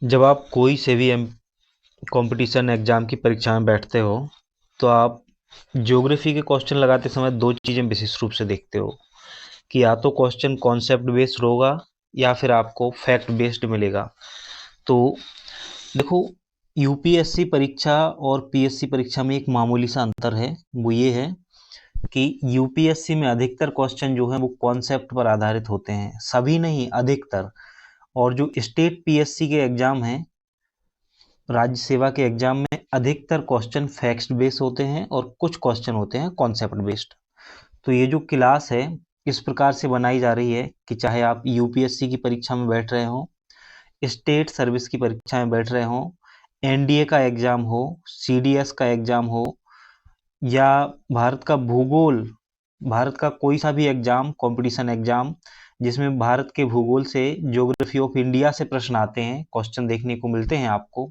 जब आप कोई से भी कंपटीशन एग्जाम की परीक्षा में बैठते हो तो आप ज्योग्राफी के क्वेश्चन लगाते समय दो चीज़ें विशेष रूप से देखते हो कि या तो क्वेश्चन कॉन्सेप्ट बेस्ड होगा या फिर आपको फैक्ट बेस्ड मिलेगा। तो देखो, यूपीएससी परीक्षा और पीएससी परीक्षा में एक मामूली सा अंतर है। वो ये है कि यूपीएससी में अधिकतर क्वेश्चन जो है वो कॉन्सेप्ट पर आधारित होते हैं, सभी नहीं, अधिकतर। और जो स्टेट पीएससी के एग्जाम हैं, राज्य सेवा के एग्जाम में अधिकतर क्वेश्चन फैक्ट बेस्ड होते हैं और कुछ क्वेश्चन होते हैं कॉन्सेप्ट बेस्ड। तो ये जो क्लास है इस प्रकार से बनाई जा रही है कि चाहे आप यूपीएससी की परीक्षा में बैठ रहे हो, स्टेट सर्विस की परीक्षा में बैठ रहे हो, एनडीए का एग्जाम हो, सीडीएस का एग्जाम हो, या भारत का भूगोल, भारत का कोई सा भी एग्जाम, कंपटीशन एग्जाम जिसमें भारत के भूगोल से, ज्योग्राफी ऑफ इंडिया से प्रश्न आते हैं, क्वेश्चन देखने को मिलते हैं आपको।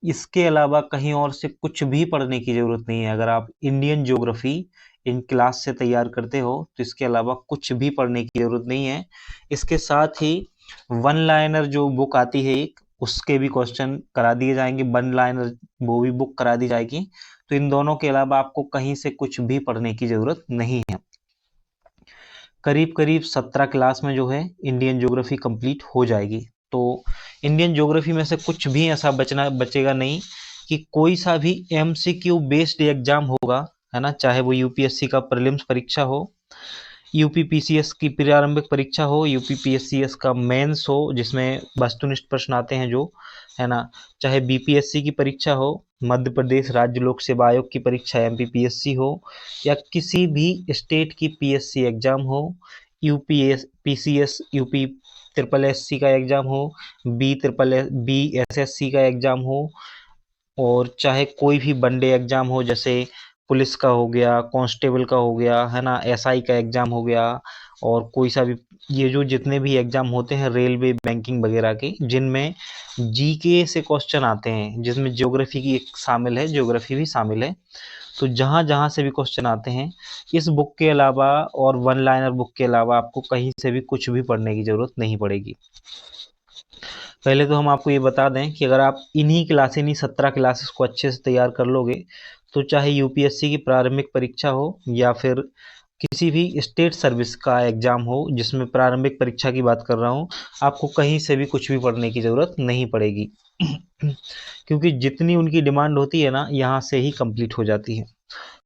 इसके अलावा कहीं और से कुछ भी पढ़ने की ज़रूरत नहीं है। अगर आप इंडियन ज्योग्राफी इन क्लास से तैयार करते हो तो इसके अलावा कुछ भी पढ़ने की ज़रूरत नहीं है। इसके साथ ही वन लाइनर जो बुक आती है एक, उसके भी क्वेश्चन करा दिए जाएंगे, वन लाइनर वो भी बुक करा दी जाएगी। तो इन दोनों के अलावा आपको कहीं से कुछ भी पढ़ने की ज़रूरत नहीं है। करीब करीब 17 क्लास में जो है इंडियन ज्योग्राफी कंप्लीट हो जाएगी। तो इंडियन ज्योग्राफी में से कुछ भी ऐसा बचेगा नहीं कि कोई सा भी एमसीक्यू बेस्ड एग्जाम होगा, है ना, चाहे वो यूपीएससी का प्रीलिम्स परीक्षा हो, यूपी पीसीएस की प्रारंभिक परीक्षा हो, यूपी पीएससीएस का मेंस हो जिसमें वस्तुनिष्ठ प्रश्न आते हैं जो, है ना, चाहे बीपीएससी की परीक्षा हो, मध्य प्रदेश राज्य लोक सेवा आयोग की परीक्षा एमपीपीएससी हो, या किसी भी स्टेट की पीएससी एग्जाम हो, UPS PCS UP triple SC का एग्जाम हो, बी एसएससी का एग्जाम हो, और चाहे कोई भी वनडे एग्जाम हो, जैसे पुलिस का हो गया, कांस्टेबल का हो गया, है ना, एसआई का एग्जाम हो गया, और कोई सा भी, ये जो जितने भी एग्जाम होते हैं रेलवे, बैंकिंग वगैरह के, जिनमें जीके से क्वेश्चन आते हैं, जिसमें ज्योग्राफी की एक शामिल है, ज्योग्राफी भी शामिल है। तो जहाँ जहाँ से भी क्वेश्चन आते हैं, इस बुक के अलावा और वन लाइनर बुक के अलावा आपको कहीं से भी कुछ भी पढ़ने की जरूरत नहीं पड़ेगी। पहले तो हम आपको ये बता दें कि अगर आप इन्हीं 17 क्लासेस को अच्छे से तैयार कर लोगे तो चाहे यूपीएससी की प्रारंभिक परीक्षा हो या फिर किसी भी स्टेट सर्विस का एग्जाम हो जिसमें प्रारंभिक परीक्षा की बात कर रहा हूँ, आपको कहीं से भी कुछ भी पढ़ने की ज़रूरत नहीं पड़ेगी। क्योंकि जितनी उनकी डिमांड होती है ना, यहाँ से ही कंप्लीट हो जाती है।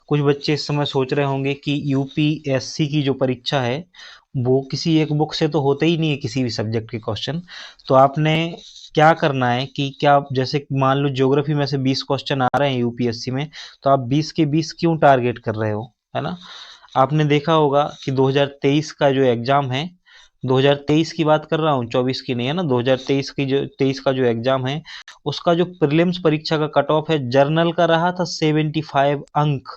कुछ बच्चे इस समय सोच रहे होंगे कि यूपीएससी की जो परीक्षा है वो किसी एक बुक से तो होते ही नहीं है किसी भी सब्जेक्ट के क्वेश्चन। तो आपने क्या करना है कि क्या, जैसे मान लो ज्योग्राफी में से 20 क्वेश्चन आ रहे हैं यूपीएससी में, तो आप 20 के 20 क्यों टारगेट कर रहे हो, है ना। आपने देखा होगा कि 2023 का जो एग्जाम है, 2023 की बात कर रहा हूँ, 24 की नहीं, है ना, 2023 की जो 23 का जो एग्जाम है, उसका जो प्रीलिम्स परीक्षा का कट ऑफ है जर्नल का रहा था 75 अंक,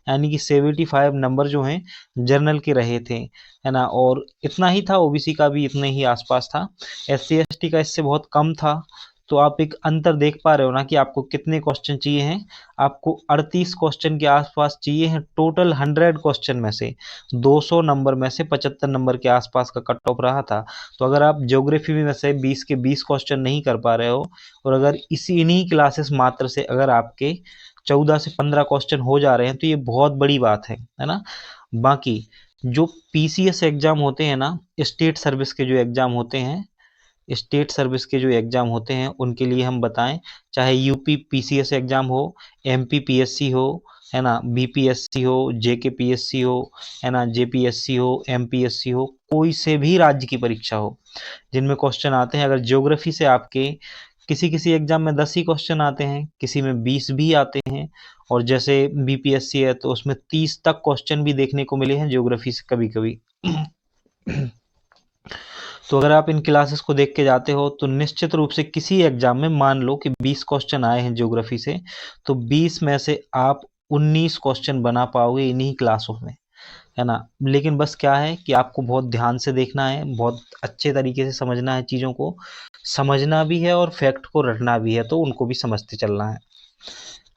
यानी कि 75 नंबर जो हैं जर्नल के रहे थे, है ना। और इतना ही था, ओबीसी का भी इतने ही आसपास था, एससी एसटी का इससे बहुत कम था। तो आप एक अंतर देख पा रहे हो ना कि आपको कितने क्वेश्चन चाहिए हैं। आपको 38 क्वेश्चन के आसपास चाहिए हैं टोटल 100 क्वेश्चन में से। 200 नंबर में से 75 नंबर के आसपास का कट ऑफ रहा था। तो अगर आप ज्योग्राफी में से 20 के 20 क्वेश्चन नहीं कर पा रहे हो, और अगर इसी इन्हीं क्लासेस मात्र से अगर आपके 14 से 15 क्वेश्चन हो जा रहे हैं तो ये बहुत बड़ी बात है ना। बाकी जो पीसीएस एग्जाम होते हैं ना, स्टेट सर्विस के जो एग्जाम होते हैं, स्टेट सर्विस के जो एग्जाम होते हैं उनके लिए हम बताएं, चाहे यूपी पीसीएस एग्जाम हो, एमपी पीएससी हो, है ना, बीपीएससी हो, जेके पीएससी हो, है ना, जेपीएससी हो, एमपीएससी हो, कोई से भी राज्य की परीक्षा हो जिनमें क्वेश्चन आते हैं। अगर ज्योग्राफी से आपके किसी किसी एग्जाम में 10 ही क्वेश्चन आते हैं, किसी में 20 भी आते हैं, और जैसे बीपीएससी है तो उसमें 30 तक क्वेश्चन भी देखने को मिले हैं ज्योग्राफी से कभी कभी। तो अगर आप इन क्लासेस को देख के जाते हो तो निश्चित रूप से किसी एग्जाम में मान लो कि 20 क्वेश्चन आए हैं ज्योग्राफी से, तो 20 में से आप 19 क्वेश्चन बना पाओगे इन्हीं क्लासों में, है ना। लेकिन बस क्या है कि आपको बहुत ध्यान से देखना है, बहुत अच्छे तरीके से समझना है, चीज़ों को समझना भी है और फैक्ट को रटना भी है, तो उनको भी समझते चलना है।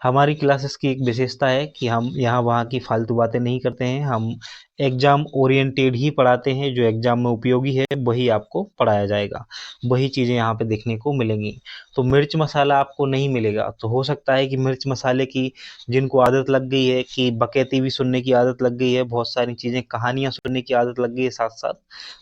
हमारी क्लासेस की एक विशेषता है कि हम यहाँ वहाँ की फालतू बातें नहीं करते हैं, हम एग्जाम ओरिएंटेड ही पढ़ाते हैं, जो एग्जाम में उपयोगी है वही आपको पढ़ाया जाएगा, वही चीज़ें यहाँ पे देखने को मिलेंगी। तो मिर्च मसाला आपको नहीं मिलेगा। तो हो सकता है कि मिर्च मसाले की जिनको आदत लग गई है, कि बकैती भी सुनने की आदत लग गई है, बहुत सारी चीज़ें कहानियाँ सुनने की आदत लग गई है साथ साथ,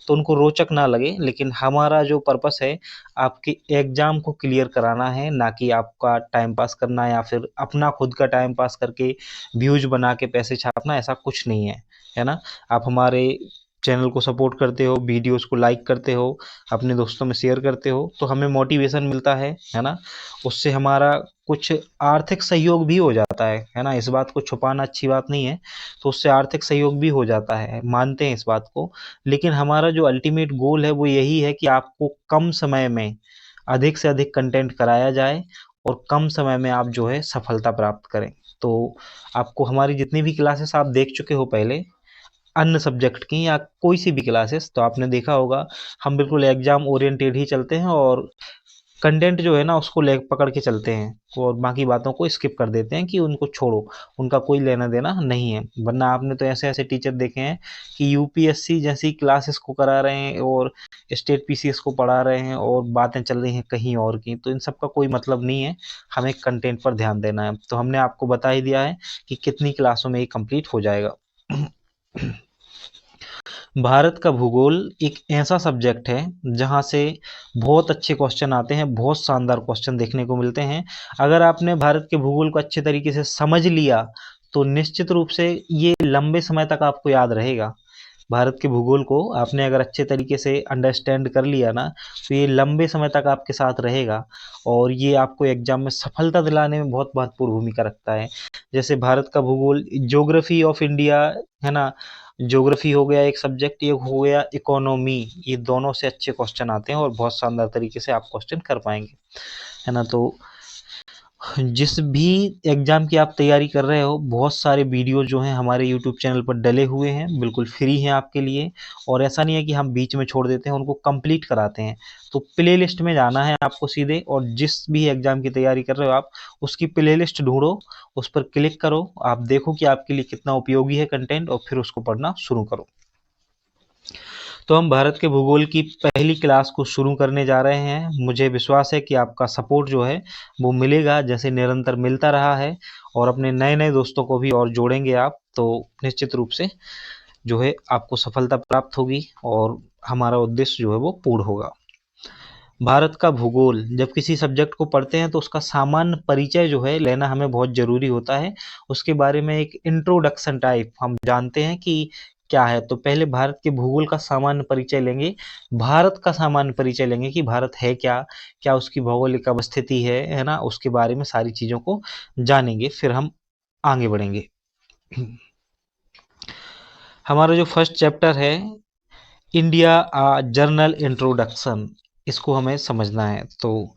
तो उनको रोचक ना लगे। लेकिन हमारा जो पर्पस है आपके एग्जाम को क्लियर कराना है, ना कि आपका टाइम पास करना या फिर अपना खुद का टाइम पास करके व्यूज बना के पैसे छापना, ऐसा कुछ नहीं है ना। आप हमारे चैनल को सपोर्ट करते हो, वीडियोस को लाइक करते हो, अपने दोस्तों में शेयर करते हो, तो हमें मोटिवेशन मिलता है ना। उससे हमारा कुछ आर्थिक सहयोग भी हो जाता है ना। इस बात को छुपाना अच्छी बात नहीं है, तो उससे आर्थिक सहयोग भी हो जाता है, मानते हैं इस बात को। लेकिन हमारा जो अल्टीमेट गोल है वो यही है कि आपको कम समय में अधिक से अधिक कंटेंट कराया जाए और कम समय में आप जो है सफलता प्राप्त करें। तो आपको हमारी जितनी भी क्लासेस आप देख चुके हो पहले, अन्य सब्जेक्ट की या कोई सी भी क्लासेस, तो आपने देखा होगा हम बिल्कुल एग्जाम ओरिएंटेड ही चलते हैं और कंटेंट जो है ना उसको ले पकड़ के चलते हैं और बाकी बातों को स्किप कर देते हैं कि उनको छोड़ो, उनका कोई लेना देना नहीं है। वरना आपने तो ऐसे ऐसे टीचर देखे हैं कि यूपीएससी जैसी क्लासेस को करा रहे हैं और स्टेट पीसीएस को पढ़ा रहे हैं और बातें चल रही हैं कहीं और की। तो इन सब का कोई मतलब नहीं है, हमें कंटेंट पर ध्यान देना है। तो हमने आपको बता ही दिया है कि कितनी क्लासों में ये कंप्लीट हो जाएगा। भारत का भूगोल एक ऐसा सब्जेक्ट है जहाँ से बहुत अच्छे क्वेश्चन आते हैं, बहुत शानदार क्वेश्चन देखने को मिलते हैं। अगर आपने भारत के भूगोल को अच्छे तरीके से समझ लिया तो निश्चित रूप से ये लंबे समय तक आपको याद रहेगा। भारत के भूगोल को आपने अगर अच्छे तरीके से अंडरस्टैंड कर लिया ना, तो ये लंबे समय तक आपके साथ रहेगा और ये आपको एग्जाम में सफलता दिलाने में बहुत महत्वपूर्ण भूमिका रखता है। जैसे भारत का भूगोल, ज्योग्राफी ऑफ इंडिया है ना, ज्योग्राफी हो गया एक सब्जेक्ट, ये हो गया इकोनॉमी, ये दोनों से अच्छे क्वेश्चन आते हैं और बहुत शानदार तरीके से आप क्वेश्चन कर पाएंगे, है ना। तो जिस भी एग्जाम की आप तैयारी कर रहे हो, बहुत सारे वीडियो जो हैं हमारे यूट्यूब चैनल पर डले हुए हैं, बिल्कुल फ्री हैं आपके लिए। और ऐसा नहीं है कि हम बीच में छोड़ देते हैं, उनको कंप्लीट कराते हैं। तो प्ले लिस्ट में जाना है आपको सीधे, और जिस भी एग्जाम की तैयारी कर रहे हो आप, उसकी प्ले लिस्ट ढूंढो, उस पर क्लिक करो, आप देखो कि आपके लिए कितना उपयोगी है कंटेंट, और फिर उसको पढ़ना शुरू करो। तो हम भारत के भूगोल की पहली क्लास को शुरू करने जा रहे हैं। मुझे विश्वास है कि आपका सपोर्ट जो है वो मिलेगा, जैसे निरंतर मिलता रहा है, और अपने नए नए दोस्तों को भी और जोड़ेंगे आप, तो निश्चित रूप से जो है आपको सफलता प्राप्त होगी और हमारा उद्देश्य जो है वो पूर्ण होगा। भारत का भूगोल जब किसी सब्जेक्ट को पढ़ते हैं तो उसका सामान्य परिचय जो है लेना हमें बहुत ज़रूरी होता है। उसके बारे में एक इंट्रोडक्शन टाइप हम जानते हैं कि क्या है। तो पहले भारत के भूगोल का सामान्य परिचय लेंगे, भारत का सामान्य परिचय लेंगे कि भारत है क्या, क्या उसकी भौगोलिक अवस्थिति है ना, उसके बारे में सारी चीज़ों को जानेंगे, फिर हम आगे बढ़ेंगे। हमारा जो फर्स्ट चैप्टर है, इंडिया जर्नल इंट्रोडक्शन, इसको हमें समझना है। तो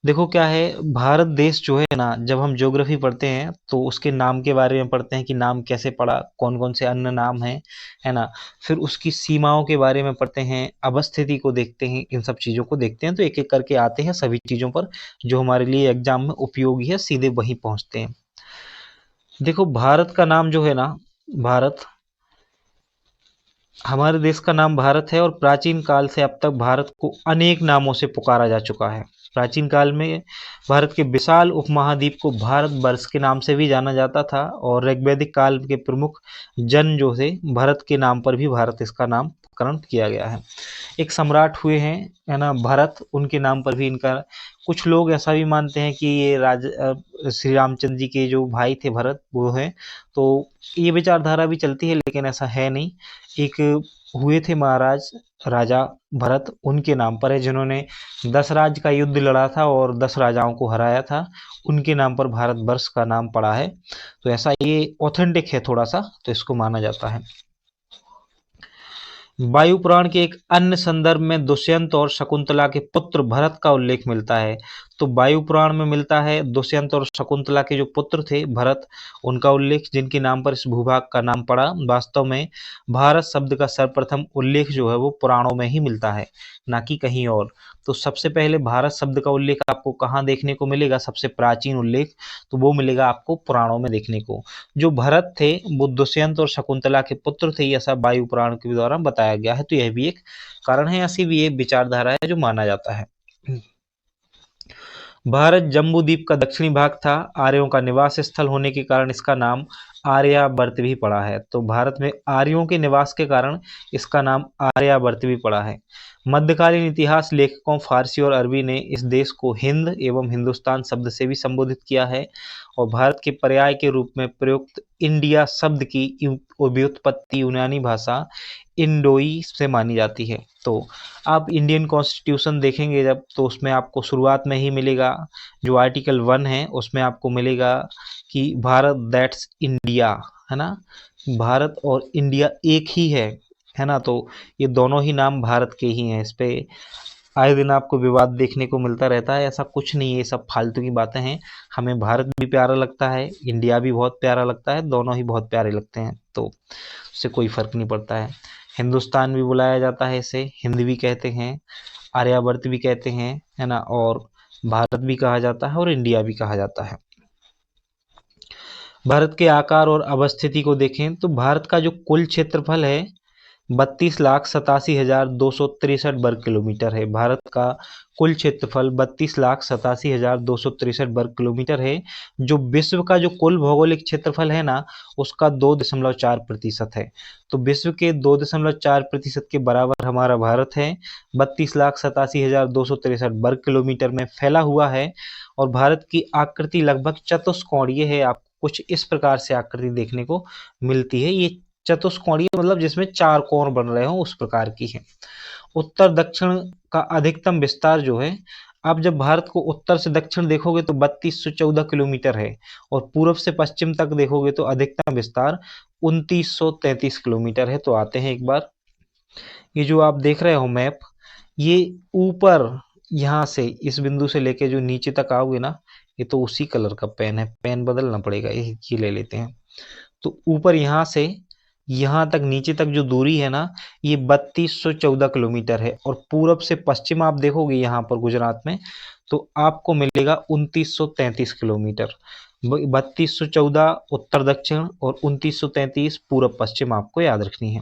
देखो क्या है, भारत देश जो है ना, जब हम ज्योग्राफी पढ़ते हैं तो उसके नाम के बारे में पढ़ते हैं कि नाम कैसे पड़ा, कौन कौन से अन्य नाम हैं, है ना। फिर उसकी सीमाओं के बारे में पढ़ते हैं, अवस्थिति को देखते हैं, इन सब चीज़ों को देखते हैं। तो एक एक करके आते हैं सभी चीज़ों पर जो हमारे लिए एग्जाम में उपयोगी है, सीधे वहीं पहुँचते हैं। देखो भारत का नाम जो है ना, भारत, हमारे देश का नाम भारत है और प्राचीन काल से अब तक भारत को अनेक नामों से पुकारा जा चुका है। प्राचीन काल में भारत के विशाल उपमहाद्वीप को भारत वर्ष के नाम से भी जाना जाता था, और ऋग्वैदिक काल के प्रमुख जन जो थे भरत के नाम पर भी भारत इसका नामकरण किया गया है। एक सम्राट हुए हैं, है ना, भरत, उनके नाम पर भी इनका, कुछ लोग ऐसा भी मानते हैं कि ये श्री रामचंद्र जी के जो भाई थे भरत, वो हैं। तो ये विचारधारा भी चलती है, लेकिन ऐसा है नहीं। एक हुए थे महाराज, राजा भरत, उनके नाम पर है, जिन्होंने 10 राज्य का युद्ध लड़ा था और 10 राजाओं को हराया था, उनके नाम पर भारतवर्ष का नाम पड़ा है। तो ऐसा ये ऑथेंटिक है थोड़ा सा, तो इसको माना जाता है। वायु पुराण के एक अन्य संदर्भ में दुष्यंत और शकुंतला के पुत्र भरत का उल्लेख मिलता है। तो वायु पुराण में मिलता है दुष्यंत और शकुंतला के जो पुत्र थे भरत, उनका उल्लेख, जिनके नाम पर इस भूभाग का नाम पड़ा। वास्तव में भारत शब्द का सर्वप्रथम उल्लेख जो है वो पुराणों में ही मिलता है, ना कि कहीं और। तो सबसे पहले भारत शब्द का उल्लेख आपको कहाँ देखने को मिलेगा, सबसे प्राचीन उल्लेख, तो वो मिलेगा आपको पुराणों में देखने को। जो भरत थे वो दुष्यंत और शकुंतला के पुत्र थे, यह सब वायु पुराण के द्वारा बताया गया है। तो यह भी एक कारण है, ऐसी भी एक विचारधारा है जो माना जाता है। भारत जम्बूद्वीप का दक्षिणी भाग था। आर्यों का निवास स्थल होने के कारण इसका नाम आर्यावर्त भी पड़ा है। तो भारत में आर्यों के निवास के कारण इसका नाम आर्यावर्त भी पड़ा है। मध्यकालीन इतिहास लेखकों फारसी और अरबी ने इस देश को हिंद एवं हिंदुस्तान शब्द से भी संबोधित किया है, और भारत के पर्याय के रूप में प्रयुक्त इंडिया शब्द की व्युत्पत्ति यूनानी भाषा इंडोई से मानी जाती है। तो आप इंडियन कॉन्स्टिट्यूशन देखेंगे जब, तो उसमें आपको शुरुआत में ही मिलेगा, जो आर्टिकल 1 है उसमें आपको मिलेगा कि भारत दैट्स इंडिया, है ना, भारत और इंडिया एक ही है ना। तो ये दोनों ही नाम भारत के ही हैं। इस पे आए दिन आपको विवाद देखने को मिलता रहता है, ऐसा कुछ नहीं है, ये सब फालतू की बातें हैं। हमें भारत भी प्यारा लगता है, इंडिया भी बहुत प्यारा लगता है, दोनों ही बहुत प्यारे लगते हैं, तो उससे कोई फर्क नहीं पड़ता है। हिंदुस्तान भी बुलाया जाता है, इसे हिंद भी कहते हैं, आर्यावर्त भी कहते हैं, है ना, और भारत भी कहा जाता है और इंडिया भी कहा जाता है। भारत के आकार और अवस्थिति को देखें तो भारत का जो कुल क्षेत्रफल है 32,87,263 वर्ग किलोमीटर है। भारत का कुल क्षेत्रफल 32,87,263 वर्ग किलोमीटर है, जो विश्व का जो कुल भौगोलिक क्षेत्रफल है ना उसका 2.4% है। तो विश्व के 2.4% के बराबर हमारा भारत है, 32,87,263 वर्ग किलोमीटर में फैला हुआ है। और भारत की आकृति लगभग चतुष्कोणीय है, आपको कुछ इस प्रकार से आकृति देखने को मिलती है। ये चतुष्कोणीय मतलब जिसमें 4 कोण बन रहे हो उस प्रकार की है। उत्तर दक्षिण का अधिकतम विस्तार जो है, आप जब भारत को उत्तर से दक्षिण देखोगे तो 3214 किलोमीटर है, और पूर्व से पश्चिम तक देखोगे तो अधिकतम विस्तार 2933 किलोमीटर है। तो आते हैं एक बार, ये जो आप देख रहे हो मैप, ये ऊपर यहाँ से इस बिंदु से लेके जो नीचे तक आओगे ना, ये तो उसी कलर का पेन है, पेन बदलना पड़ेगा, ये ले लेते हैं। तो ऊपर यहाँ से यहाँ तक नीचे तक जो दूरी है ना ये 3214 किलोमीटर है, और पूरब से पश्चिम आप देखोगे यहाँ पर गुजरात में तो आपको मिलेगा 2933 किलोमीटर। 3214 उत्तर दक्षिण और 2933 पूरब पश्चिम आपको याद रखनी है।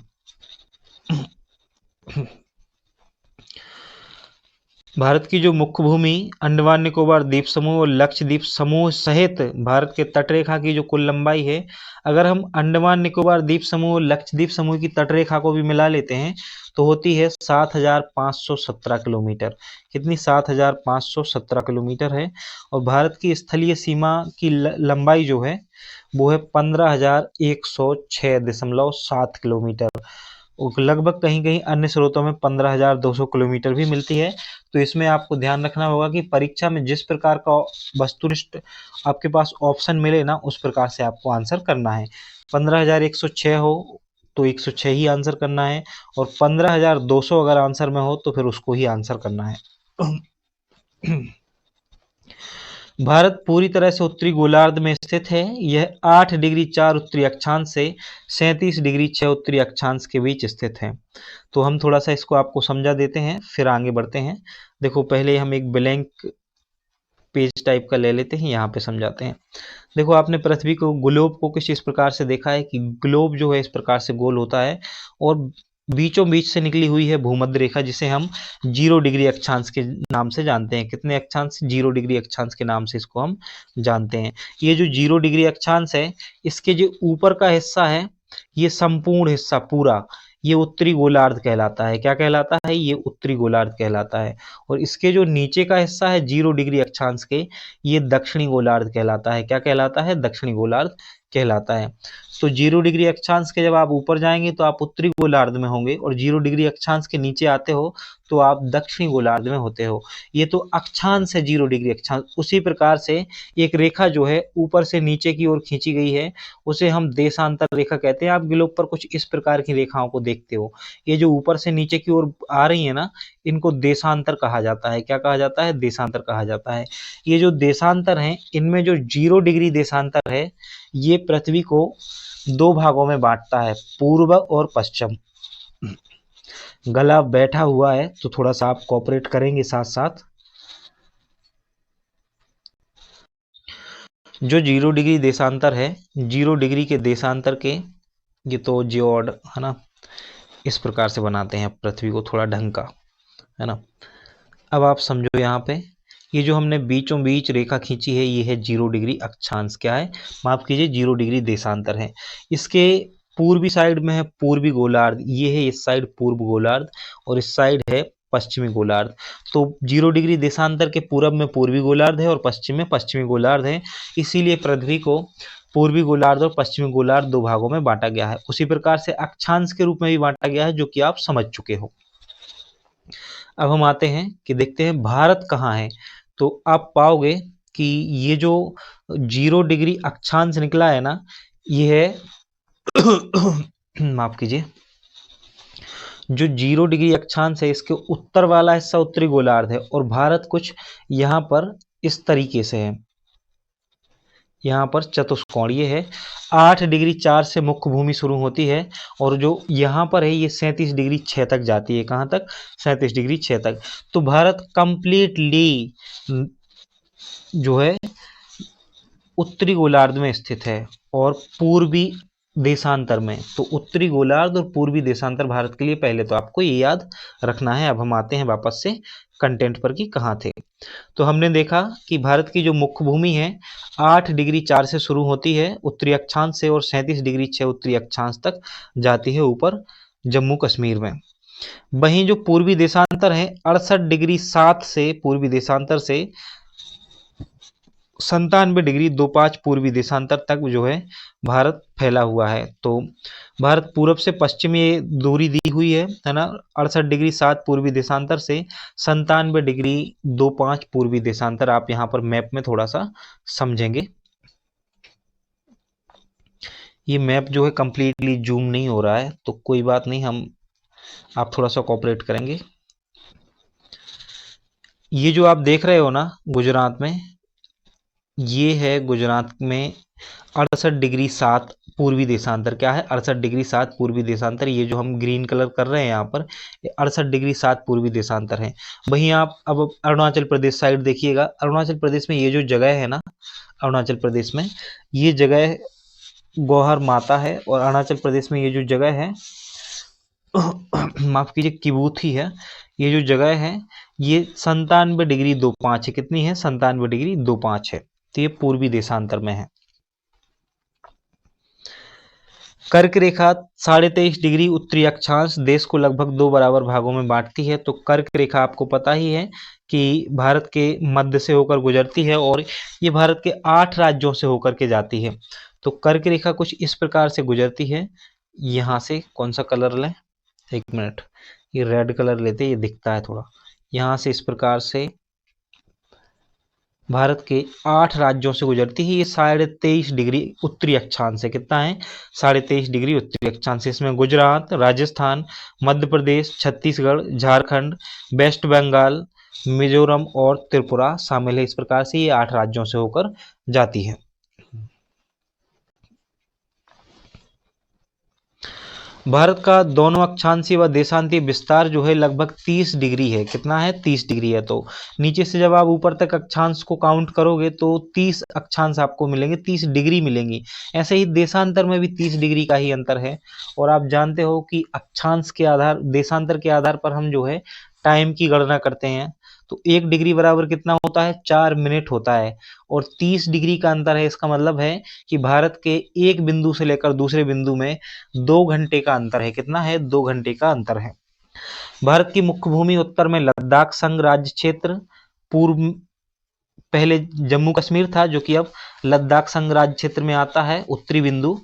भारत की जो मुख्य भूमि अंडमान निकोबार द्वीप समूह और लक्षद्वीप समूह सहित भारत के तटरेखा की जो कुल लंबाई है, अगर हम अंडमान निकोबार द्वीप समूह और लक्षद्वीप समूह की तटरेखा को भी मिला लेते हैं तो होती है 7,517 किलोमीटर। कितनी? 7,517 किलोमीटर है। और भारत की स्थलीय सीमा की लंबाई जो है वो है 15,106.7 किलोमीटर। लगभग कहीं कहीं अन्य स्रोतों में 15,200 किलोमीटर भी मिलती है। तो इसमें आपको ध्यान रखना होगा कि परीक्षा में जिस प्रकार का वस्तुनिष्ठ आपके पास ऑप्शन मिले ना उस प्रकार से आपको आंसर करना है। 15,106 हो तो 106 ही आंसर करना है, और 15,200 अगर आंसर में हो तो फिर उसको ही आंसर करना है। भारत पूरी तरह से उत्तरी गोलार्ध में स्थित है। यह 8 डिग्री 4 उत्तरी अक्षांश से 37 डिग्री 6 उत्तरी अक्षांश के बीच स्थित है। तो हम थोड़ा सा इसको आपको समझा देते हैं फिर आगे बढ़ते हैं। देखो पहले हम एक ब्लैंक पेज टाइप का ले लेते हैं, यहाँ पे समझाते हैं। देखो आपने पृथ्वी को, ग्लोब को कुछ इस प्रकार से देखा है कि ग्लोब जो है इस प्रकार से गोल होता है, और बीचों बीच से निकली हुई है भूमध्य रेखा जिसे हम 0 डिग्री अक्षांश के नाम से जानते हैं। कितने अक्षांश? 0 डिग्री अक्षांश के नाम से इसको हम जानते हैं। ये जो 0 डिग्री अक्षांश है इसके जो ऊपर का हिस्सा है ये संपूर्ण हिस्सा पूरा ये उत्तरी गोलार्ध कहलाता है। क्या कहलाता है? ये उत्तरी गोलार्ध कहलाता है। और इसके जो नीचे का हिस्सा है 0 डिग्री अक्षांश के, ये दक्षिणी गोलार्ध कहलाता है। क्या कहलाता है? दक्षिणी गोलार्ध कहलाता है। तो 0 डिग्री अक्षांश के जब आप ऊपर जाएंगे तो आप उत्तरी गोलार्ध में होंगे, और 0 डिग्री अक्षांश के नीचे आते हो तो आप दक्षिणी गोलार्ध में होते हो। ये तो अक्षांश है, 0 डिग्री अक्षांश। उसी प्रकार से एक रेखा जो है ऊपर से नीचे की ओर खींची गई है, उसे हम देशांतर रेखा कहते हैं। आप ग्लोब पर कुछ इस प्रकार की रेखाओं को देखते हो, ये जो ऊपर से नीचे की ओर आ रही है ना, इनको देशांतर कहा जाता है। क्या कहा जाता है? देशांतर कहा जाता है। ये जो देशांतर हैं, इनमें जो 0 डिग्री देशांतर है, ये पृथ्वी को 2 भागों में बांटता है, पूर्व और पश्चिम। गला बैठा हुआ है तो थोड़ा सा आप कोऑपरेट करेंगे साथ साथ। जो 0 डिग्री देशांतर है, 0 डिग्री के देशांतर के ये तो जियोड है ना, इस प्रकार से बनाते हैं पृथ्वी को थोड़ा ढंग का, है ना। अब आप समझो यहाँ पे ये जो हमने बीचों बीच रेखा खींची है, ये है 0 डिग्री अक्षांश। क्या है? माफ कीजिए, 0 डिग्री देशांतर है। इसके पूर्वी साइड में है पूर्वी गोलार्ध, ये है इस साइड पूर्व गोलार्ध, और इस साइड है पश्चिमी गोलार्ध। तो 0 डिग्री देशांतर के पूरब में पूर्वी गोलार्ध है और पश्चिम में पश्चिमी गोलार्ध है। इसीलिए पृथ्वी को पूर्वी गोलार्ध और पश्चिमी गोलार्ध 2 भागों में बांटा गया है। उसी प्रकार से अक्षांश के रूप में भी बांटा गया है, जो कि आप समझ चुके हो। अब हम आते हैं कि देखते हैं भारत कहाँ है। तो आप पाओगे कि ये जो 0 डिग्री अक्षांश निकला है ना, ये है माफ कीजिए, जो 0 डिग्री अक्षांश है, इसके उत्तर वाला हिस्सा उत्तरी गोलार्ध है, और भारत कुछ यहाँ पर इस तरीके से है। यहाँ पर चतुष्कोणीय है। 8 डिग्री 4 से मुख्य भूमि शुरू होती है, और जो यहाँ पर है ये 37 डिग्री 6 तक जाती है। कहाँ तक? 37 डिग्री 6 तक। तो भारत कंप्लीटली जो है उत्तरी गोलार्ध में स्थित है और पूर्वी देशांतर में। तो उत्तरी गोलार्ध और पूर्वी देशांतर भारत के लिए पहले तो आपको ये याद रखना है। अब हम आते हैं वापस से कंटेंट पर कि कहाँ थे। तो हमने देखा कि भारत की जो मुख्य भूमि है 8 डिग्री 4 से शुरू होती है उत्तरी अक्षांश से, और 37 डिग्री 6 उत्तरी अक्षांश तक जाती है ऊपर जम्मू कश्मीर में। वहीं जो पूर्वी देशांतर है 68 डिग्री 7 से पूर्वी देशांतर से 97 डिग्री 25 पूर्वी देशांतर तक जो है भारत फैला हुआ है। तो भारत पूरब से पश्चिम ये दूरी दी हुई है ना, 68 डिग्री 7 पूर्वी देशांतर से 97 डिग्री 25 पूर्वी देशांतर। आप यहाँ पर मैप में थोड़ा सा समझेंगे। ये मैप जो है कंप्लीटली जूम नहीं हो रहा है, तो कोई बात नहीं, आप थोड़ा सा कोऑपरेट करेंगे। ये जो आप देख रहे हो ना गुजरात में, ये है गुजरात में 68 डिग्री 7 पूर्वी देशांतर। क्या है? 68 डिग्री 7 पूर्वी देशांतर। ये जो हम ग्रीन कलर कर रहे हैं यहाँ पर, ये 68 डिग्री 7 पूर्वी देशांतर है। वहीं आप अब अरुणाचल प्रदेश साइड देखिएगा। अरुणाचल प्रदेश में ये जो जगह है ना, अरुणाचल प्रदेश में ये जगह गौहर माता है, और अरुणाचल प्रदेश में ये जो जगह है माफ कीजिए किबूथी है। ये जो जगह है ये 97 डिग्री 25 है। कितनी है? 97 डिग्री 25 है। तो ये पूर्वी देशांतर में है। कर्क रेखा 23.5 डिग्री उत्तरी अक्षांश देश को लगभग 2 बराबर भागों में बांटती है। तो कर्क रेखा आपको पता ही है कि भारत के मध्य से होकर गुजरती है, और ये भारत के 8 राज्यों से होकर के जाती है। तो कर्क रेखा कुछ इस प्रकार से गुजरती है। यहाँ से कौन सा कलर लें? एक मिनट, ये रेड कलर लेते, ये दिखता है थोड़ा। यहाँ से इस प्रकार से भारत के 8 राज्यों से गुजरती है। ये 23.5 डिग्री उत्तरी अक्षांश है। कितना है? 23.5 डिग्री उत्तरी अक्षांश। इसमें गुजरात, राजस्थान, मध्य प्रदेश, छत्तीसगढ़, झारखंड, वेस्ट बंगाल, मिजोरम और त्रिपुरा शामिल है। इस प्रकार से ये 8 राज्यों से होकर जाती है। भारत का दोनों अक्षांशीय व देशांतीय विस्तार जो है लगभग 30 डिग्री है। कितना है? 30 डिग्री है। तो नीचे से जब आप ऊपर तक अक्षांश को काउंट करोगे तो 30 अक्षांश आपको मिलेंगे, 30 डिग्री मिलेंगी। ऐसे ही देशांतर में भी 30 डिग्री का ही अंतर है। और आप जानते हो कि अक्षांश के आधार, देशांतर के आधार पर हम जो है टाइम की गणना करते हैं। तो 1 डिग्री बराबर कितना होता है? 4 मिनट होता है। और 30 डिग्री का अंतर है, इसका मतलब है कि भारत के एक बिंदु से लेकर दूसरे बिंदु में 2 घंटे का अंतर है। कितना है? 2 घंटे का अंतर है। भारत की मुख्य भूमि उत्तर में लद्दाख संघ राज्य क्षेत्र, पूर्व पहले जम्मू कश्मीर था जो कि अब लद्दाख संघ राज्य क्षेत्र में आता है, उत्तरी बिंदु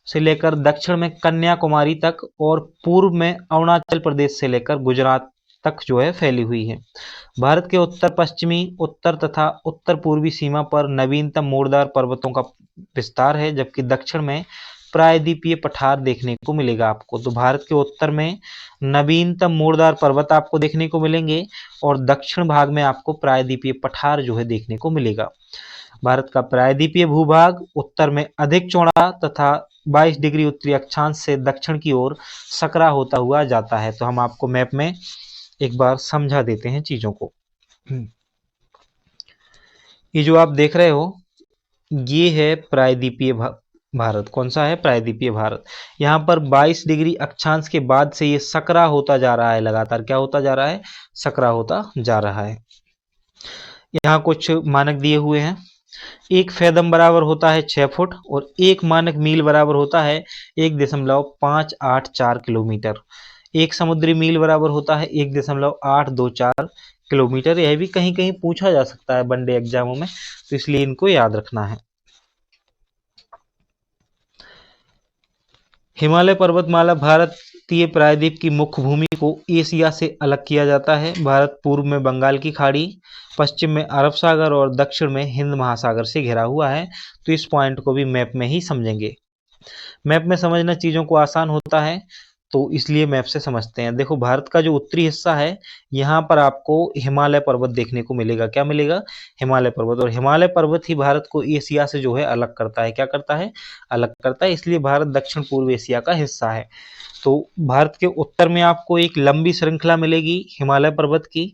से लेकर दक्षिण में कन्याकुमारी तक, और पूर्व में अरुणाचल प्रदेश से लेकर गुजरात तक जो है फैली हुई है। भारत के उत्तर पश्चिमी, उत्तर तथा उत्तर पूर्वी सीमा पर नवीनतम मोड़दार पर्वतों का विस्तार है, जबकि दक्षिण में प्रायद्वीपीय पठार देखने को मिलेगा आपको। तो भारत के उत्तर में नवीनतम मोड़दार पर्वत आपको देखने को मिलेंगे और दक्षिण भाग में आपको प्रायद्वीपीय पठार जो है देखने को मिलेगा। भारत का प्रायद्वीपीय भूभाग उत्तर में अधिक चौड़ा तथा 22 डिग्री उत्तरी अक्षांश से दक्षिण की ओर सकरा होता हुआ जाता है। तो हम आपको मैप में एक बार समझा देते हैं चीजों को। ये जो आप देख रहे हो ये है प्रायद्वीपीय भारत। कौन सा है? प्रायद्वीपीय भारत। यहाँ पर 22 डिग्री अक्षांश के बाद से ये सकरा होता जा रहा है, लगातार क्या होता जा रहा है? सकरा होता जा रहा है। यहाँ कुछ मानक दिए हुए हैं। एक फेदम बराबर होता है 6 फुट और एक मानक मील बराबर होता है 1.584 किलोमीटर। एक समुद्री मील बराबर होता है 1.824 किलोमीटर। यह भी कहीं कहीं पूछा जा सकता है वनडे एग्जामों में, तो इसलिए इनको याद रखना है। हिमालय पर्वतमाला भारतीय प्रायद्वीप की मुख्य भूमि को एशिया से अलग किया जाता है। भारत पूर्व में बंगाल की खाड़ी, पश्चिम में अरब सागर और दक्षिण में हिंद महासागर से घिरा हुआ है। तो इस पॉइंट को भी मैप में ही समझेंगे। मैप में समझना चीज़ों को आसान होता है, तो इसलिए मैप से समझते हैं। देखो भारत का जो उत्तरी हिस्सा है यहाँ पर आपको हिमालय पर्वत देखने को मिलेगा। क्या मिलेगा? हिमालय पर्वत। और हिमालय पर्वत ही भारत को एशिया से जो है अलग करता है। क्या करता है? अलग करता है। इसलिए भारत दक्षिण पूर्व एशिया का हिस्सा है। तो भारत के उत्तर में आपको एक लंबी श्रृंखला मिलेगी हिमालय पर्वत की।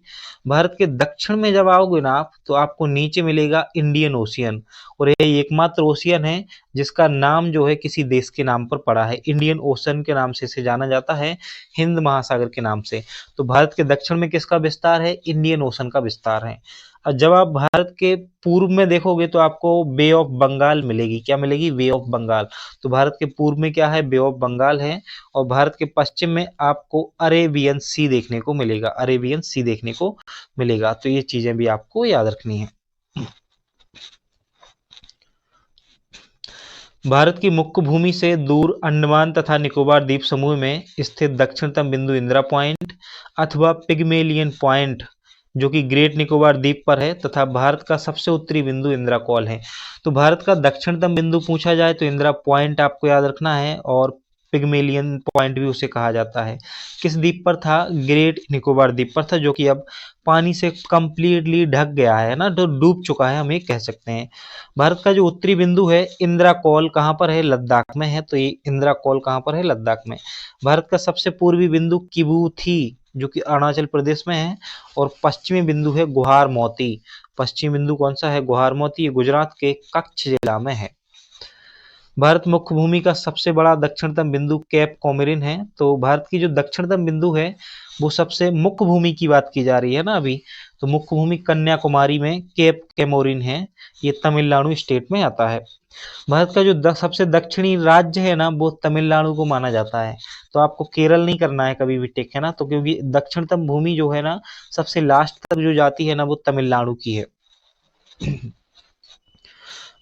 भारत के दक्षिण में जब आओगे ना आप, तो आपको नीचे मिलेगा इंडियन ओशियन, और यह एकमात्र ओशियन है जिसका नाम जो है किसी देश के नाम पर पड़ा है। इंडियन ओशन के नाम से इसे जाना जाता है, हिंद महासागर के नाम से। तो भारत के दक्षिण में किसका विस्तार है? इंडियन ओशन का विस्तार है। और जब आप भारत के पूर्व में देखोगे तो आपको बे ऑफ बंगाल मिलेगी। क्या मिलेगी? बे ऑफ बंगाल। तो भारत के पूर्व में क्या है? बे ऑफ बंगाल है। और भारत के पश्चिम में आपको अरेबियन सी देखने को मिलेगा। अरेबियन सी देखने को मिलेगा। तो ये चीजें भी आपको याद रखनी है। भारत की मुख्य भूमि से दूर अंडमान तथा निकोबार द्वीप समूह में स्थित दक्षिणतम बिंदु इंदिरा पॉइंट अथवा पिग्मेलियन पॉइंट जो कि ग्रेट निकोबार द्वीप पर है, तथा भारत का सबसे उत्तरी बिंदु इंदिरा कॉल है। तो भारत का दक्षिणतम बिंदु पूछा जाए तो इंदिरा पॉइंट आपको याद रखना है, और पिग्मेलियन पॉइंट भी उसे कहा जाता है। किस द्वीप पर था? ग्रेट निकोबार द्वीप पर था, जो कि अब पानी से कंप्लीटली ढक गया है ना, तो डूब चुका है, हम ये कह सकते हैं। भारत का जो उत्तरी बिंदु है इंदिरा कॉल कहाँ पर है? लद्दाख में है। तो ये इंदिरा कॉल कहाँ पर है? लद्दाख में। भारत का सबसे पूर्वी बिंदु किबू थी जो कि अरुणाचल प्रदेश में है, और पश्चिमी बिंदु है गुहार मोती। पश्चिमी बिंदु कौन सा है? गुहार मोती। ये गुजरात के कच्छ जिला में है। भारत मुख्य भूमि का सबसे बड़ा दक्षिणतम बिंदु कैप कोमोरिन है। तो भारत की जो दक्षिणतम बिंदु है वो सबसे मुख्य भूमि की बात की जा रही है ना अभी, तो मुख्य भूमि कन्याकुमारी में कैप कोमोरिन है। ये तमिलनाडु स्टेट में आता है। भारत का जो सबसे दक्षिणी राज्य है ना वो तमिलनाडु को माना जाता है। तो आपको केरल नहीं करना है कभी भी, टिक है ना, तो क्योंकि दक्षिणतम भूमि जो है ना सबसे लास्ट तक जो जाती है ना वो तमिलनाडु की है।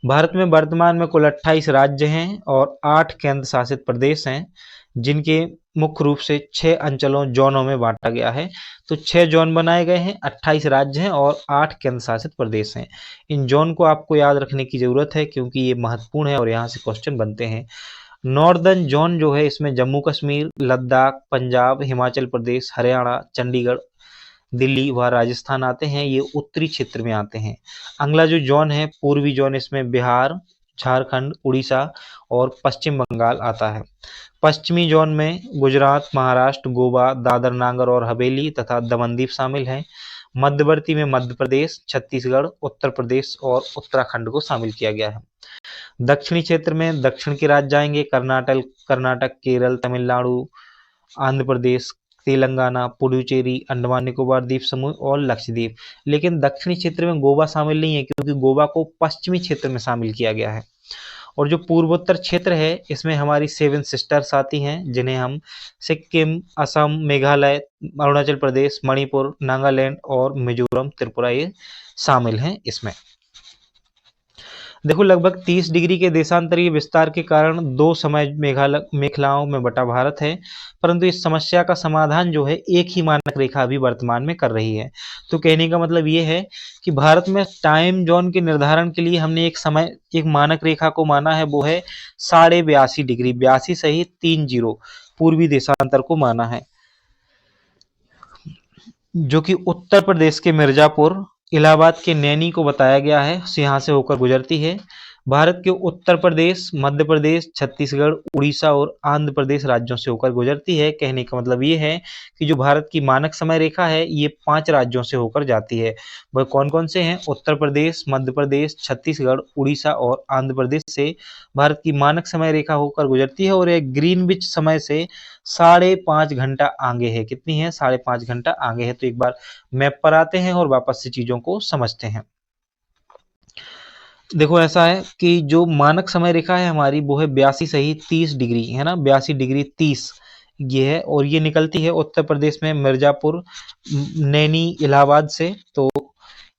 भारत में वर्तमान में कुल 28 राज्य हैं और 8 केंद्र शासित प्रदेश हैं, जिनके मुख्य रूप से 6 अंचलों जोनों में बांटा गया है। तो 6 जोन बनाए गए हैं, 28 राज्य हैं और 8 केंद्र शासित प्रदेश हैं। इन जोन को आपको याद रखने की जरूरत है क्योंकि ये महत्वपूर्ण है और यहाँ से क्वेश्चन बनते हैं। नॉर्दर्न जोन जो है इसमें जम्मू कश्मीर, लद्दाख, पंजाब, हिमाचल प्रदेश, हरियाणा, चंडीगढ़, दिल्ली व राजस्थान आते हैं। ये उत्तरी क्षेत्र में आते हैं। अगला जो जोन है पूर्वी जोन, इसमें बिहार, झारखंड, उड़ीसा और पश्चिम बंगाल आता है। पश्चिमी जोन में गुजरात, महाराष्ट्र, गोवा, दादर नागर और हवेली तथा दमन दीव शामिल हैं। मध्यवर्ती में मध्य प्रदेश, छत्तीसगढ़, उत्तर प्रदेश और उत्तराखंड को शामिल किया गया है। दक्षिणी क्षेत्र में दक्षिण के राज्य आएंगे कर्नाटक, केरल, तमिलनाडु, आंध्र प्रदेश, तेलंगाना, पुडुचेरी, अंडमान निकोबार द्वीप समूह और लक्षद्वीप। लेकिन दक्षिणी क्षेत्र में गोवा शामिल नहीं है क्योंकि गोवा को पश्चिमी क्षेत्र में शामिल किया गया है। और जो पूर्वोत्तर क्षेत्र है इसमें हमारी 7 सिस्टर्स आती हैं, जिन्हें हम सिक्किम, असम, मेघालय, अरुणाचल प्रदेश, मणिपुर, नागालैंड और मिजोरम, त्रिपुरा ये शामिल हैं इसमें। देखो लगभग 30 डिग्री के देशांतरीय विस्तार के कारण 2 समय मेखलाओं में बटा भारत है। परंतु इस समस्या का समाधान जो है एक ही मानक रेखा अभी वर्तमान में कर रही है। तो कहने का मतलब ये है कि भारत में टाइम जोन के निर्धारण के लिए हमने एक मानक रेखा को माना है, वो है 82.5 डिग्री, 82 सहित 3 जीरो पूर्वी देशांतर को माना है, जो कि उत्तर प्रदेश के मिर्जापुर, इलाहाबाद के नैनी को बताया गया है, यहाँ से होकर गुजरती है। भारत के उत्तर प्रदेश, मध्य प्रदेश, छत्तीसगढ़, उड़ीसा और आंध्र प्रदेश राज्यों से होकर गुजरती है। कहने का मतलब ये है कि जो भारत की मानक समय रेखा है ये 5 राज्यों से होकर जाती है। वह कौन कौन से हैं? उत्तर प्रदेश, मध्य प्रदेश, छत्तीसगढ़, उड़ीसा और आंध्र प्रदेश से भारत की मानक समय रेखा होकर गुजरती है, और यह ग्रीनविच समय से 5.5 घंटा आगे है। कितनी है? 5.5 घंटा आगे है। तो एक बार मैप पर आते हैं और वापस से चीजों को समझते हैं। देखो ऐसा है कि जो मानक समय रेखा है हमारी वो है 82 सही 30 डिग्री, है ना, 82 डिग्री 30 ये है, और ये निकलती है उत्तर प्रदेश में मिर्जापुर, नैनी, इलाहाबाद से। तो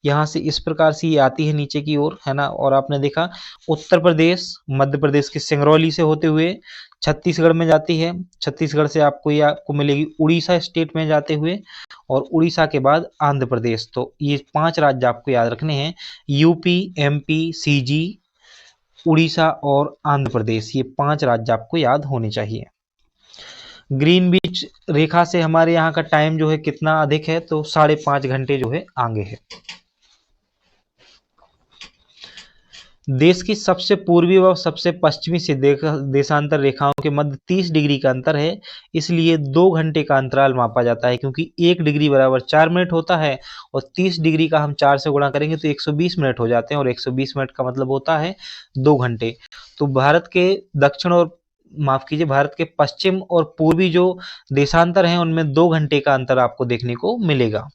यहाँ से इस प्रकार से ये आती है नीचे की ओर, है ना, और आपने देखा उत्तर प्रदेश, मध्य प्रदेश के सिंगरौली से होते हुए छत्तीसगढ़ में जाती है। छत्तीसगढ़ से आपको मिलेगी उड़ीसा स्टेट में जाते हुए, और उड़ीसा के बाद आंध्र प्रदेश। तो ये 5 राज्य आपको याद रखने हैं, यूपी, एमपी, सीजी, उड़ीसा और आंध्र प्रदेश। ये 5 राज्य आपको याद होने चाहिए। ग्रीनविच रेखा से हमारे यहाँ का टाइम जो है कितना अधिक है? तो 5.5 घंटे जो है आगे है। देश की सबसे पूर्वी व सबसे पश्चिमी से देशांतर रेखाओं के मध्य 30 डिग्री का अंतर है, इसलिए 2 घंटे का अंतराल मापा जाता है, क्योंकि 1 डिग्री बराबर 4 मिनट होता है, और 30 डिग्री का हम 4 से गुणा करेंगे तो 120 मिनट हो जाते हैं, और 120 मिनट का मतलब होता है 2 घंटे। तो भारत के दक्षिण और माफ कीजिए भारत के पश्चिम और पूर्वी जो देशांतर हैं उनमें 2 घंटे का अंतर आपको देखने को मिलेगा।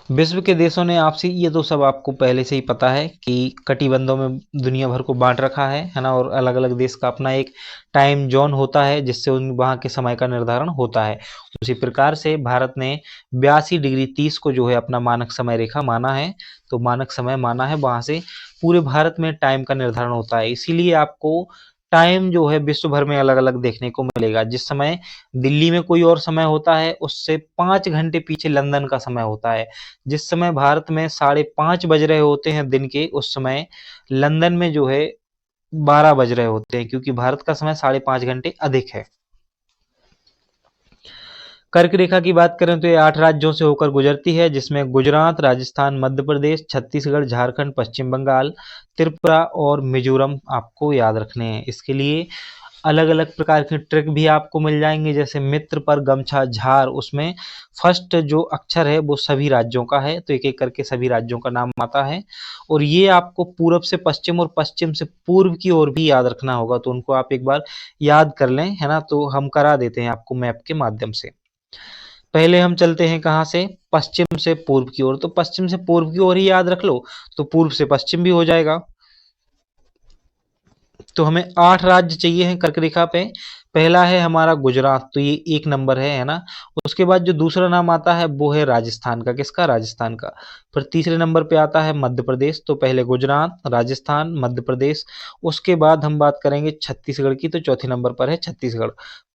विश्व के देशों ने आपसी, ये तो सब आपको पहले से ही पता है कि कटिबंधों में दुनिया भर को बांट रखा है ना, और अलग अलग देश का अपना एक टाइम जोन होता है जिससे उन वहाँ के समय का निर्धारण होता है। उसी प्रकार से भारत ने 82 डिग्री 30 को जो है अपना मानक समय रेखा माना है। तो मानक समय माना है, वहाँ से पूरे भारत में टाइम का निर्धारण होता है। इसीलिए आपको टाइम जो है विश्व भर में अलग अलग देखने को मिलेगा। जिस समय दिल्ली में कोई और समय होता है उससे 5 घंटे पीछे लंदन का समय होता है। जिस समय भारत में 5:30 बज रहे होते हैं दिन के, उस समय लंदन में जो है 12 बज रहे होते हैं, क्योंकि भारत का समय 5.5 घंटे अधिक है। कर्क रेखा की बात करें तो ये 8 राज्यों से होकर गुजरती है, जिसमें गुजरात, राजस्थान, मध्य प्रदेश, छत्तीसगढ़, झारखंड, पश्चिम बंगाल, त्रिपुरा और मिजोरम आपको याद रखने हैं। इसके लिए अलग अलग प्रकार के ट्रिक भी आपको मिल जाएंगे, जैसे मित्र पर गमछा झार, उसमें फर्स्ट जो अक्षर है वो सभी राज्यों का है, तो एक एक करके सभी राज्यों का नाम आता है। और ये आपको पूरब से पश्चिम और पश्चिम से पूर्व की ओर भी याद रखना होगा, तो उनको आप एक बार याद कर लें, है ना। तो हम करा देते हैं आपको मैप के माध्यम से। पहले हम चलते हैं कहाँ से? पश्चिम से पूर्व की ओर। तो पश्चिम से पूर्व की ओर ही याद रख लो, तो पूर्व से पश्चिम भी हो जाएगा। तो हमें 8 राज्य चाहिए हैं कर्क रेखा पे। पहला है हमारा गुजरात, तो ये 1 नंबर है ना। उसके बाद जो दूसरा नाम आता है वो है राजस्थान का। किसका? राजस्थान का। फिर तीसरे नंबर पे आता है मध्य प्रदेश। तो पहले गुजरात, राजस्थान, मध्य प्रदेश। उसके बाद हम बात करेंगे छत्तीसगढ़ की, तो चौथे नंबर पर है छत्तीसगढ़।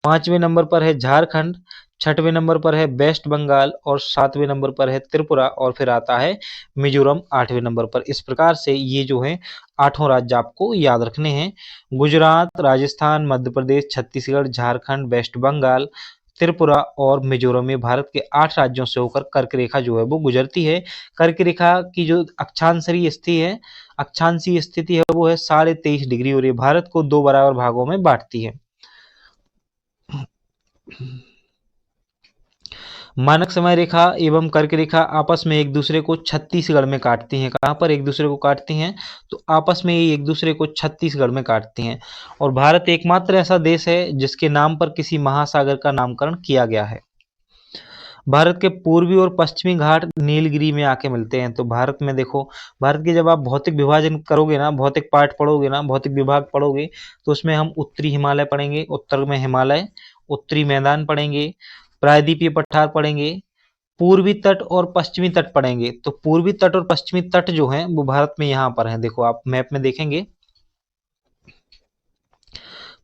5वें नंबर पर है झारखंड, 6वें नंबर पर है वेस्ट बंगाल, और 7वें नंबर पर है त्रिपुरा, और फिर आता है मिजोरम 8वें नंबर पर। इस प्रकार से ये जो है 8 राज्य आपको याद रखने हैं। गुजरात, राजस्थान, मध्य प्रदेश, छत्तीसगढ़, झारखंड, वेस्ट बंगाल, त्रिपुरा और मिजोरम में भारत के 8 राज्यों से होकर कर्क रेखा जो है वो गुजरती है। कर्क रेखा की जो अक्षांशीय स्थिति है वो है 23.5 डिग्री, और ये भारत को 2 बराबर भागों में बांटती है। मानक समय रेखा एवं कर्क रेखा आपस में एक दूसरे को छत्तीसगढ़ में काटती हैं। कहाँ पर एक दूसरे को काटती हैं? तो आपस में ये एक दूसरे को छत्तीसगढ़ में काटती हैं। और भारत एकमात्र ऐसा देश है जिसके नाम पर किसी महासागर का नामकरण किया गया है। भारत के पूर्वी और पश्चिमी घाट नीलगिरी में आके मिलते हैं। तो भारत में देखो, भारत के जब आप भौतिक विभाजन करोगे ना, भौतिक पाठ पढ़ोगे ना, भौतिक विभाग पढ़ोगे, तो उसमें हम उत्तरी हिमालय पढ़ेंगे, उत्तर में हिमालय, उत्तरी मैदान पढ़ेंगे, प्रायद्वीपीय पठार पढ़ेंगे, पूर्वी तट और पश्चिमी तट पढ़ेंगे। तो पूर्वी तट और पश्चिमी तट जो हैं वो भारत में यहाँ पर हैं। देखो आप मैप में देखेंगे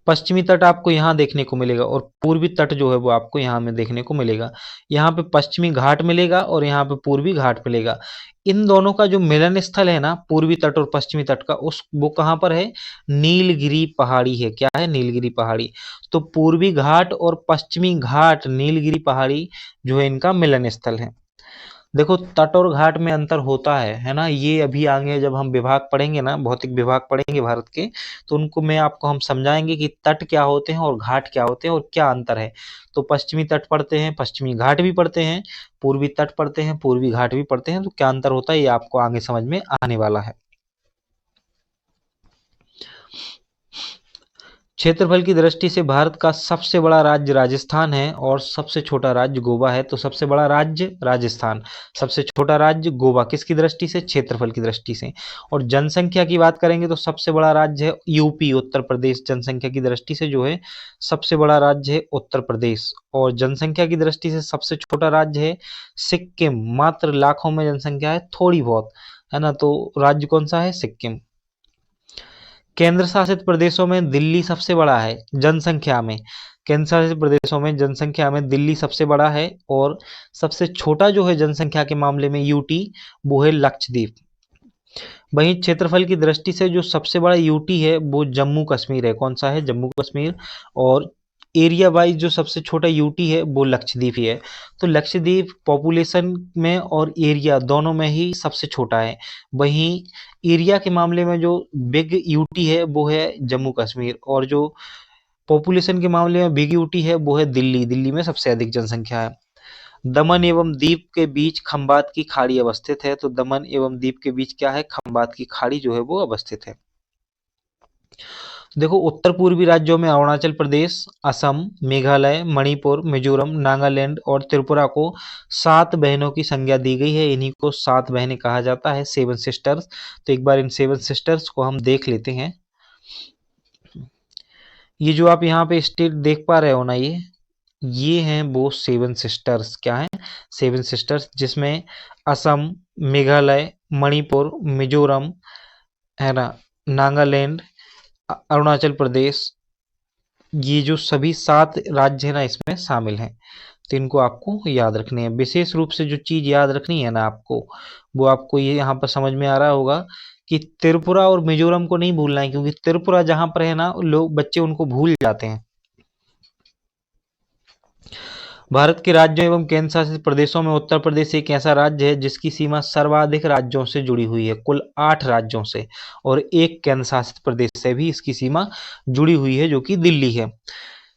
पश्चिमी तट आपको यहाँ देखने को मिलेगा और पूर्वी तट जो है वो आपको यहाँ में देखने को मिलेगा। यहाँ पे पश्चिमी घाट मिलेगा और यहाँ पे पूर्वी घाट मिलेगा। इन दोनों का जो मिलन स्थल है ना, पूर्वी तट और पश्चिमी तट का, उस वो कहाँ पर है? नीलगिरी पहाड़ी है। क्या है? नीलगिरी पहाड़ी। तो पूर्वी घाट और पश्चिमी घाट, नीलगिरी पहाड़ी जो है इनका मिलन स्थल है। देखो तट और घाट में अंतर होता है ना। ये अभी आगे जब हम विभाग पढ़ेंगे ना, भौतिक विभाग पढ़ेंगे भारत के, तो उनको मैं आपको हम समझाएंगे कि तट क्या होते हैं और घाट क्या होते हैं और क्या अंतर है। तो पश्चिमी तट पढ़ते हैं, पश्चिमी घाट भी पढ़ते हैं, पूर्वी तट पढ़ते हैं, पूर्वी घाट भी पढ़ते हैं, तो क्या अंतर होता है ये आपको आगे समझ में आने वाला है। क्षेत्रफल की दृष्टि से भारत का सबसे बड़ा राज्य राजस्थान है और सबसे छोटा राज्य गोवा है। तो सबसे बड़ा राज्य राजस्थान, सबसे छोटा राज्य गोवा, किसकी दृष्टि से? क्षेत्रफल की दृष्टि से। और जनसंख्या की बात करेंगे तो सबसे बड़ा राज्य है यूपी, उत्तर प्रदेश। जनसंख्या की दृष्टि से जो है सबसे बड़ा राज्य है उत्तर प्रदेश। और जनसंख्या की दृष्टि से सबसे छोटा राज्य है सिक्किम। मात्र लाखों में जनसंख्या है, थोड़ी बहुत, है ना। तो राज्य कौन सा है? सिक्किम। केंद्र शासित प्रदेशों में दिल्ली सबसे बड़ा है जनसंख्या में। केंद्र शासित प्रदेशों में जनसंख्या में दिल्ली सबसे बड़ा है। और सबसे छोटा जो है जनसंख्या के मामले में यूटी, वो है लक्षद्वीप। वहीं क्षेत्रफल की दृष्टि से जो सबसे बड़ा यूटी है वो जम्मू कश्मीर है। कौन सा है? जम्मू कश्मीर। और एरिया वाइज जो सबसे छोटा यूटी है वो लक्षद्वीप ही है। तो लक्षद्वीप पॉपुलेशन में और एरिया दोनों में ही सबसे छोटा है। वहीं एरिया के मामले में जो बिग यूटी है वो है जम्मू कश्मीर, और जो पॉपुलेशन के मामले में बिग यूटी है वो है दिल्ली। दिल्ली में सबसे अधिक जनसंख्या है। दमन एवं दीप के बीच खंबात की खाड़ी अवस्थित है। तो दमन एवं दीप के बीच क्या है? खंबात की खाड़ी जो है वो अवस्थित है। देखो उत्तर पूर्वी राज्यों में अरुणाचल प्रदेश, असम, मेघालय, मणिपुर, मिजोरम, नागालैंड और त्रिपुरा को 7 बहनों की संज्ञा दी गई है। इन्हीं को 7 बहनें कहा जाता है, 7 सिस्टर्स। तो एक बार इन 7 सिस्टर्स को हम देख लेते हैं। ये जो आप यहाँ पे स्टेट देख पा रहे हो ना, ये हैं वो 7 सिस्टर्स। क्या है? 7 सिस्टर्स, जिसमें असम, मेघालय, मणिपुर, मिजोरम, है ना, नागालैंड, अरुणाचल प्रदेश, ये जो सभी 7 राज्य है ना इसमें शामिल हैं। तो इनको आपको याद रखने हैं। विशेष रूप से जो चीज याद रखनी है ना आपको, वो आपको ये यहाँ पर समझ में आ रहा होगा कि त्रिपुरा और मिजोरम को नहीं भूलना है, क्योंकि त्रिपुरा जहां पर है ना, लोग बच्चे उनको भूल जाते हैं। भारत के राज्यों एवं केंद्र शासित प्रदेशों में उत्तर प्रदेश एक ऐसा राज्य है जिसकी सीमा सर्वाधिक राज्यों से जुड़ी हुई है, कुल 8 राज्यों से, और एक केंद्र शासित प्रदेश से भी इसकी सीमा जुड़ी हुई है जो कि दिल्ली है।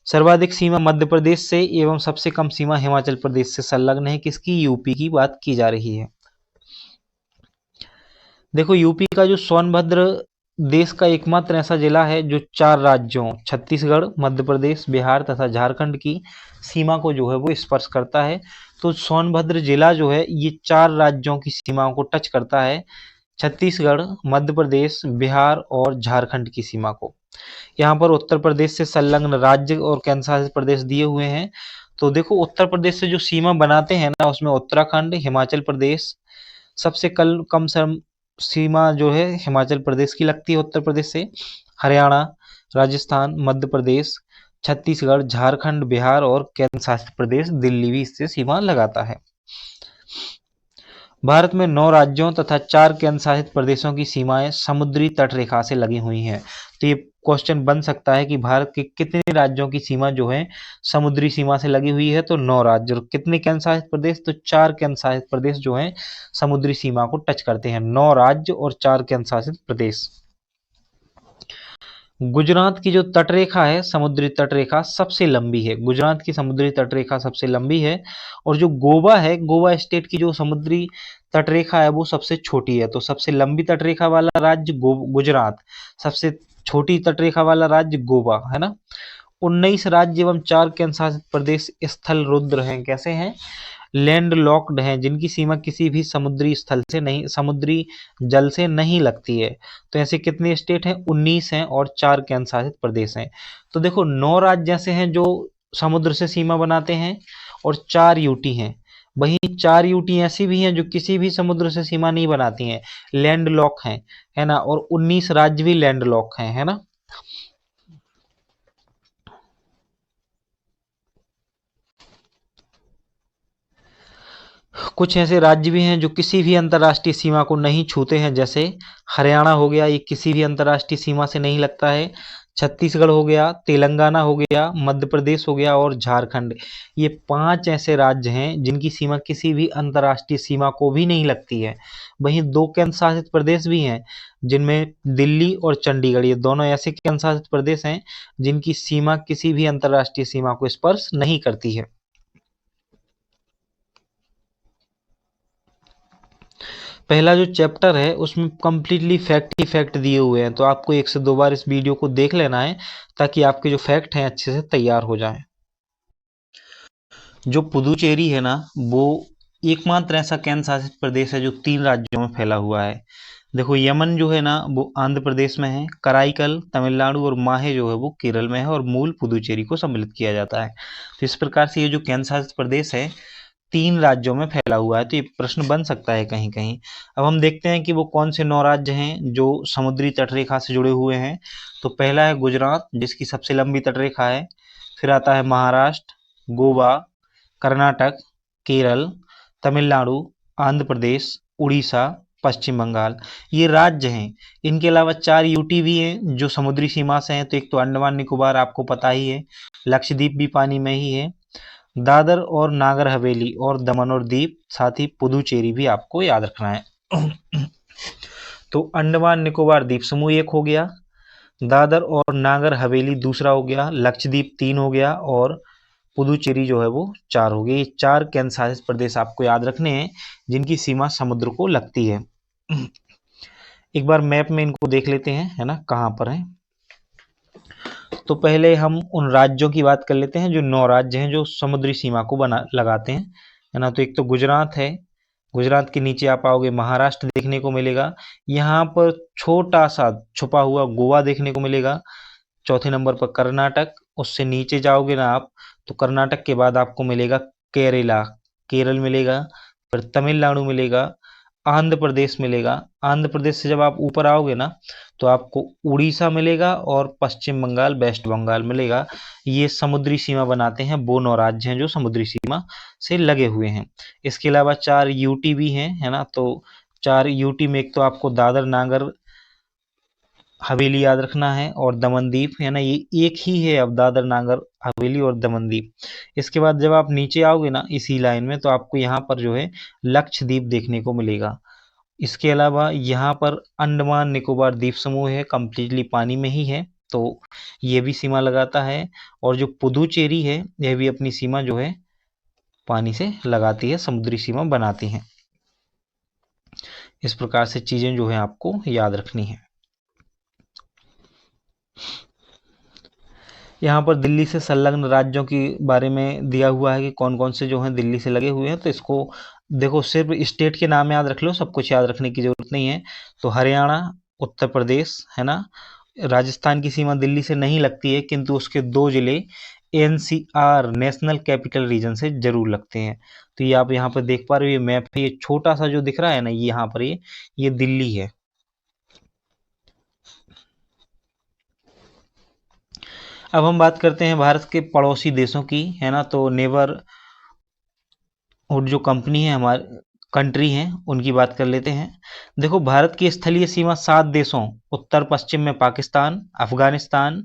सर्वाधिक सीमा मध्य प्रदेश से एवं सबसे कम सीमा हिमाचल प्रदेश से संलग्न है। किसकी? यूपी की बात की जा रही है। देखो यूपी का जो सोनभद्र देश का एकमात्र ऐसा जिला है जो 4 राज्यों छत्तीसगढ़, मध्य प्रदेश, बिहार तथा झारखंड की सीमा को जो है वो स्पर्श करता है। तो सोनभद्र जिला जो है ये 4 राज्यों की सीमाओं को टच करता है, छत्तीसगढ़, मध्य प्रदेश, बिहार और झारखंड की सीमा को। यहाँ पर उत्तर प्रदेश से संलग्न राज्य और केंद्र शासित प्रदेश दिए हुए हैं। तो देखो उत्तर प्रदेश से जो सीमा बनाते हैं ना, उसमें उत्तराखंड, हिमाचल प्रदेश, सबसे कम सीमा जो है हिमाचल प्रदेश की लगती है उत्तर प्रदेश से। हरियाणा, राजस्थान, मध्य प्रदेश, छत्तीसगढ़, झारखंड, बिहार और केंद्र शासित प्रदेश दिल्ली भी इससे सीमा लगाता है। भारत में 9 राज्यों तथा 4 केंद्र शासित प्रदेशों की सीमाएं समुद्री तट रेखा से लगी हुई हैं। तो ये क्वेश्चन बन सकता है कि भारत के कितने राज्यों की सीमा जो है समुद्री सीमा से लगी हुई है? तो 9 राज्य। और कितने केंद्र शासित प्रदेश? तो 4 केंद्र शासित प्रदेश जो हैं समुद्री सीमा को टच करते हैं। 9 राज्य और 4 केंद्र शासित प्रदेश। गुजरात की जो तटरेखा है, समुद्री तटरेखा सबसे लंबी है। गुजरात की समुद्री तटरेखा सबसे लंबी है। और जो गोवा है, गोवा स्टेट की जो समुद्री तटरेखा है वो सबसे छोटी है। तो सबसे लंबी तटरेखा वाला राज्य गुजरात, सबसे छोटी तटरेखा वाला राज्य गोवा, है ना। 19 राज्य एवं 4 केंद्र शासित प्रदेश स्थल रुद्र हैं। कैसे हैं? लैंड लॉक्ड हैं, जिनकी सीमा किसी भी समुद्री स्थल से नहीं, समुद्री जल से नहीं लगती है। तो ऐसे कितने स्टेट हैं? 19 हैं और 4 केंद्र शासित प्रदेश हैं। तो देखो 9 राज्य ऐसे हैं जो समुद्र से सीमा बनाते हैं और 4 यूटी हैं। वहीं 4 यूटी ऐसी भी हैं जो किसी भी समुद्र से सीमा नहीं बनाती हैं, लैंड लॉक हैं, है ना। और 19 राज्य भी लैंड लॉक हैं, है ना। कुछ ऐसे राज्य भी हैं जो किसी भी अंतर्राष्ट्रीय सीमा को नहीं छूते हैं, जैसे हरियाणा हो गया, ये किसी भी अंतर्राष्ट्रीय सीमा से नहीं लगता है। छत्तीसगढ़ हो गया, तेलंगाना हो गया, मध्य प्रदेश हो गया और झारखंड। ये 5 ऐसे राज्य हैं जिनकी सीमा किसी भी अंतर्राष्ट्रीय सीमा को भी नहीं लगती है। वहीं 2 केंद्र शासित प्रदेश भी हैं, जिनमें दिल्ली और चंडीगढ़, ये दोनों ऐसे केंद्र शासित प्रदेश हैं जिनकी सीमा किसी भी अंतर्राष्ट्रीय सीमा को स्पर्श नहीं करती है। पहला जो चैप्टर है उसमें कंप्लीटली फैक्ट ही फैक्ट दिए हुए हैं, तो आपको 1 से 2 बार इस वीडियो को देख लेना है ताकि आपके जो फैक्ट हैं अच्छे से तैयार हो जाएं। जो पुदुचेरी है ना, वो एकमात्र ऐसा केंद्र शासित प्रदेश है जो 3 राज्यों में फैला हुआ है। देखो, यमन जो है ना वो आंध्र प्रदेश में है, कराईकल तमिलनाडु और माहे जो है वो केरल में है और मूल पुदुचेरी को सम्मिलित किया जाता है। तो इस प्रकार से ये जो केंद्र शासित प्रदेश है 3 राज्यों में फैला हुआ है, तो ये प्रश्न बन सकता है कहीं कहीं। अब हम देखते हैं कि वो कौन से 9 राज्य हैं जो समुद्री तटरेखा से जुड़े हुए हैं। तो पहला है गुजरात, जिसकी सबसे लंबी तटरेखा है। फिर आता है महाराष्ट्र, गोवा, कर्नाटक, केरल, तमिलनाडु, आंध्र प्रदेश, उड़ीसा, पश्चिम बंगाल, ये राज्य हैं। इनके अलावा 4 यूटी भी हैं जो समुद्री सीमा से हैं। तो एक तो अंडमान निकोबार आपको पता ही है, लक्षद्वीप भी पानी में ही है, दादर और नागर हवेली और दमन और दीप, साथ ही पुदुचेरी भी आपको याद रखना है। तो अंडमान निकोबार द्वीप समूह 1 हो गया, दादर और नागर हवेली दूसरा हो गया, लक्षद्वीप 3 हो गया और पुदुचेरी जो है वो 4 हो गई। ये 4 केंद्र शासित प्रदेश आपको याद रखने हैं जिनकी सीमा समुद्र को लगती है। एक बार मैप में इनको देख लेते हैं, है ना, कहाँ पर है। तो पहले हम उन राज्यों की बात कर लेते हैं जो 9 राज्य हैं जो समुद्री सीमा को बना लगाते हैं, है ना। तो एक तो गुजरात है, गुजरात के नीचे आप आओगे महाराष्ट्र देखने को मिलेगा, यहाँ पर छोटा सा छुपा हुआ गोवा देखने को मिलेगा। चौथे नंबर पर कर्नाटक, उससे नीचे जाओगे ना आप तो कर्नाटक के बाद आपको मिलेगा केरला, केरल मिलेगा, फिर तमिलनाडु मिलेगा, आंध्र प्रदेश मिलेगा। आंध्र प्रदेश से जब आप ऊपर आओगे ना तो आपको उड़ीसा मिलेगा और पश्चिम बंगाल, वेस्ट बंगाल मिलेगा। ये समुद्री सीमा बनाते हैं, वो 9 राज्य हैं जो समुद्री सीमा से लगे हुए हैं। इसके अलावा 4 यूटी भी हैं, है ना। तो 4 यूटी में एक तो आपको दादर नागर हवेली याद रखना है और दमनदीप, है ना, ये एक ही है अब, दादर नागर हवेली और दमनदीप। इसके बाद जब आप नीचे आओगे ना इसी लाइन में तो आपको यहाँ पर जो है लक्षद्वीप देखने को मिलेगा। इसके अलावा यहाँ पर अंडमान निकोबार द्वीप समूह है, कंप्लीटली पानी में ही है, तो ये भी सीमा लगाता है। और जो पुदुचेरी है यह भी अपनी सीमा जो है पानी से लगाती है, समुद्री सीमा बनाती है। इस प्रकार से चीजें जो है आपको याद रखनी है। यहाँ पर दिल्ली से संलग्न राज्यों के बारे में दिया हुआ है कि कौन कौन से जो हैं दिल्ली से लगे हुए हैं। तो इसको देखो, सिर्फ स्टेट के नाम याद रख लो, सब कुछ याद रखने की जरूरत नहीं है। तो हरियाणा, उत्तर प्रदेश, है ना, राजस्थान की सीमा दिल्ली से नहीं लगती है, किंतु उसके 2 जिले एनसीआर नेशनल कैपिटल रीजन से जरूर लगते हैं। तो ये आप यहाँ पर देख पा रहे हो, ये मैप है, ये छोटा सा जो दिख रहा है ना, ये यहाँ पर ये दिल्ली है। अब हम बात करते हैं भारत के पड़ोसी देशों की, है ना। तो नेबर और जो कंपनी है हमारे कंट्री हैं उनकी बात कर लेते हैं। देखो, भारत की स्थलीय सीमा 7 देशों, उत्तर पश्चिम में पाकिस्तान, अफगानिस्तान,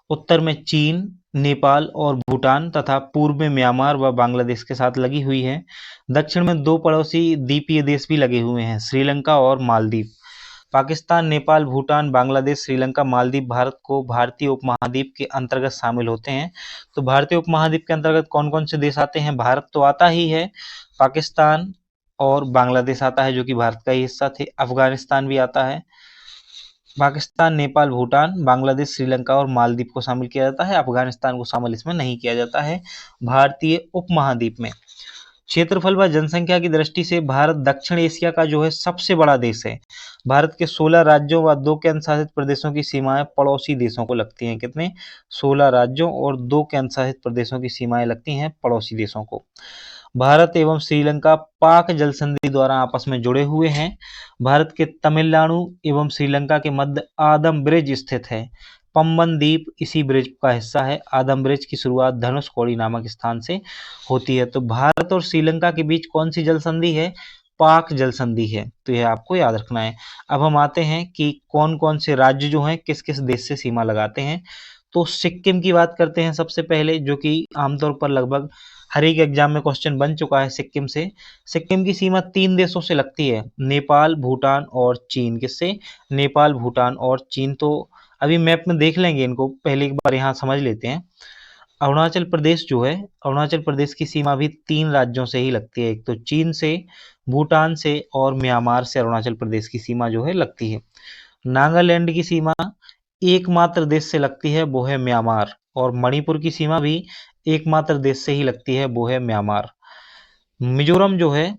उत्तर में चीन, नेपाल और भूटान तथा पूर्व में म्यांमार व बांग्लादेश के साथ लगी हुई है। दक्षिण में 2 पड़ोसी द्वीपीय देश भी लगे हुए हैं, श्रीलंका और मालदीव। पाकिस्तान, नेपाल, भूटान, बांग्लादेश, श्रीलंका, मालदीव भारत को भारतीय उपमहाद्वीप के अंतर्गत शामिल होते हैं। तो भारतीय उपमहाद्वीप के अंतर्गत कौन कौन से देश आते हैं? भारत तो आता ही है, पाकिस्तान और बांग्लादेश आता है जो कि भारत का ही हिस्सा थे, अफगानिस्तान भी आता है। पाकिस्तान, नेपाल, भूटान, बांग्लादेश, श्रीलंका और मालदीव को शामिल किया जाता है, अफगानिस्तान को शामिल इसमें नहीं किया जाता है भारतीय उपमहाद्वीप में। क्षेत्रफल व जनसंख्या की दृष्टि से भारत दक्षिण एशिया का जो है सबसे बड़ा देश है। भारत के 16 राज्यों व 2 केंद्र शासित प्रदेशों की सीमाएं पड़ोसी देशों को लगती हैं। कितने? 16 राज्यों और 2 केंद्र शासित प्रदेशों की सीमाएं लगती हैं पड़ोसी देशों को। भारत एवं श्रीलंका पाक जल संधि द्वारा आपस में जुड़े हुए हैं। भारत के तमिलनाडु एवं श्रीलंका के मध्य आदम ब्रिज स्थित है। पंबन द्वीप इसी ब्रिज का हिस्सा है। आदम ब्रिज की शुरुआत धनुषकोडी नामक स्थान से होती है। तो भारत और श्रीलंका के बीच कौन सी जल संधि है? पाक जल संधि है। तो यह आपको याद रखना है। अब हम आते हैं कि कौन कौन से राज्य जो हैं किस किस देश से सीमा लगाते हैं। तो सिक्किम की बात करते हैं सबसे पहले, जो कि आमतौर पर लगभग हर एक एग्जाम में क्वेश्चन बन चुका है सिक्किम से। सिक्किम की सीमा 3 देशों से लगती है, नेपाल, भूटान और चीन। किससे? नेपाल, भूटान और चीन। तो अभी मैप में देख लेंगे इनको, पहले एक बार यहाँ समझ लेते हैं। अरुणाचल प्रदेश जो है, अरुणाचल प्रदेश की सीमा भी 3 राज्यों से ही लगती है। एक तो चीन से, भूटान से और म्यांमार से अरुणाचल प्रदेश की सीमा जो है लगती है। नागालैंड की सीमा एकमात्र देश से लगती है, वो है म्यांमार। और मणिपुर की सीमा भी एकमात्र देश से ही लगती है, वो है म्यांमार। मिजोरम जो है,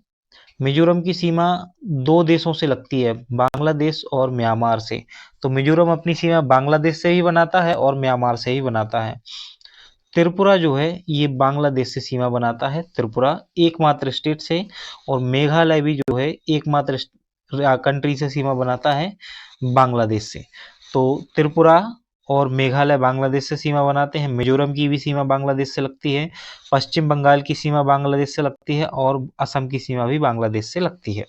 मिजोरम की सीमा 2 देशों से लगती है, बांग्लादेश और म्यांमार से। तो मिजोरम अपनी सीमा बांग्लादेश से ही बनाता है और म्यांमार से ही बनाता है। त्रिपुरा जो है ये बांग्लादेश से सीमा बनाता है, त्रिपुरा एकमात्र स्टेट से। और मेघालय भी जो है एकमात्र कंट्री से सीमा बनाता है, बांग्लादेश से। तो त्रिपुरा और मेघालय बांग्लादेश से सीमा बनाते हैं। मिजोरम की भी सीमा बांग्लादेश से लगती है। पश्चिम बंगाल की सीमा बांग्लादेश से लगती है और असम की सीमा भी बांग्लादेश से लगती है।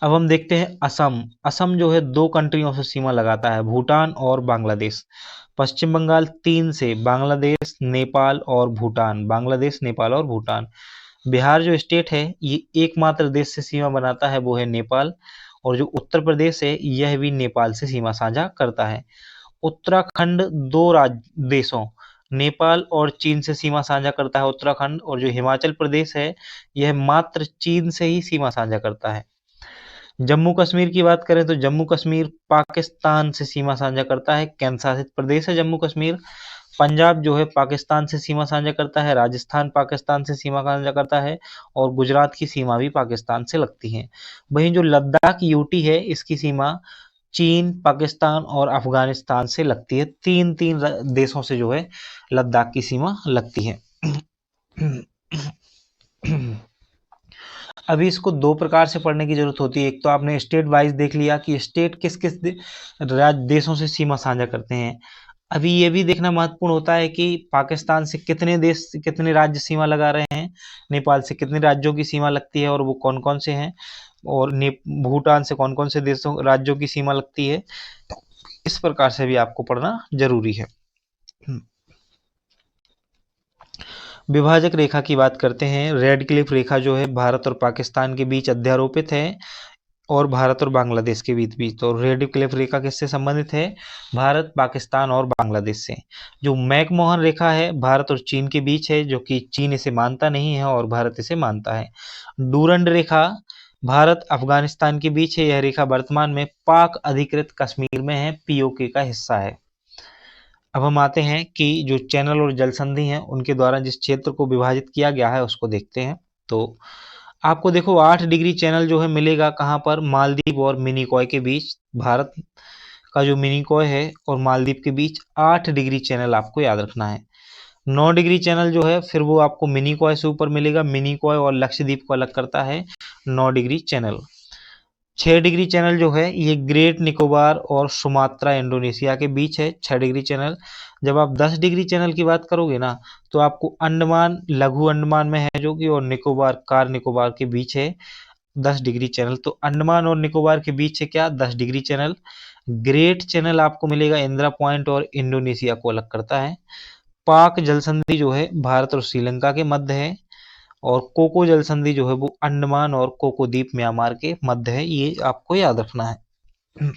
अब हम देखते हैं असम। असम जो है 2 कंट्रियों से सीमा लगाता है, भूटान और बांग्लादेश। पश्चिम बंगाल 3 से, बांग्लादेश, नेपाल और भूटान। बांग्लादेश, नेपाल और भूटान। बिहार जो स्टेट है ये एकमात्र देश से सीमा बनाता है, वो है नेपाल। और जो उत्तर प्रदेश है यह भी नेपाल से सीमा साझा करता है। उत्तराखंड 2 देशों नेपाल और चीन से सीमा साझा करता है उत्तराखंड। और जो हिमाचल प्रदेश है यह मात्र चीन से ही सीमा साझा करता है। जम्मू कश्मीर की बात करें तो जम्मू कश्मीर पाकिस्तान से सीमा साझा करता है, केंद्र शासित प्रदेश है जम्मू कश्मीर। पंजाब जो है पाकिस्तान से सीमा साझा करता है, राजस्थान पाकिस्तान से सीमा साझा करता है और गुजरात की सीमा भी पाकिस्तान से लगती है। वहीं जो लद्दाख यूटी है इसकी सीमा चीन, पाकिस्तान और अफगानिस्तान से लगती है। 3 देशों से जो है लद्दाख की सीमा लगती है। अभी इसको 2 प्रकार से पढ़ने की जरूरत होती है। एक तो आपने स्टेट वाइज देख लिया कि स्टेट किस किस देशों से सीमा साझा करते हैं। अभी ये भी देखना महत्वपूर्ण होता है कि पाकिस्तान से कितने देश, कितने राज्य सीमा लगा रहे हैं, नेपाल से कितने राज्यों की सीमा लगती है और वो कौन कौन से हैं, और भूटान से कौन कौन से देशों राज्यों की सीमा लगती है। इस प्रकार से भी आपको पढ़ना जरूरी है। विभाजक रेखा की बात करते हैं। रेड क्लिफ रेखा जो है भारत और पाकिस्तान के बीच अध्यारोपित है और भारत और बांग्लादेश के बीच भी। तो रेड क्लिफ रेखा किससे संबंधित है? भारत, पाकिस्तान और बांग्लादेश से। जो मैकमोहन रेखा है भारत और चीन के बीच है, जो कि चीन इसे मानता नहीं है और भारत इसे मानता है। डूरंड रेखा भारत अफगानिस्तान के बीच है। यह रेखा वर्तमान में पाक अधिकृत कश्मीर में है, पीओके का हिस्सा है। अब हम आते हैं कि जो चैनल और जल संधि हैं उनके द्वारा जिस क्षेत्र को विभाजित किया गया है उसको देखते हैं। तो आपको देखो 8 डिग्री चैनल जो है मिलेगा कहाँ पर? मालदीव और मिनिकॉय के बीच। भारत का जो मिनिकॉय है और मालदीव के बीच 8 डिग्री चैनल आपको याद रखना है। 9 डिग्री चैनल जो है फिर वो आपको मिनिकॉय से ऊपर मिलेगा। मिनिकॉय और लक्षद्वीप को अलग करता है 9 डिग्री चैनल। 6 डिग्री चैनल जो है ये ग्रेट निकोबार और सुमात्रा इंडोनेशिया के बीच है, 6 डिग्री चैनल। जब आप 10 डिग्री चैनल की बात करोगे ना तो आपको अंडमान, लघु अंडमान में है जो कि, और निकोबार, कार निकोबार के बीच है 10 डिग्री चैनल। तो अंडमान और निकोबार के बीच है क्या? 10 डिग्री चैनल। ग्रेट चैनल आपको मिलेगा इंदिरा पॉइंट और इंडोनेशिया को अलग करता है। पाक जल संधि जो है भारत और श्रीलंका के मध्य है। और कोको जल संधि जो है वो अंडमान और कोको द्वीप म्यांमार के मध्य है। ये आपको याद रखना है।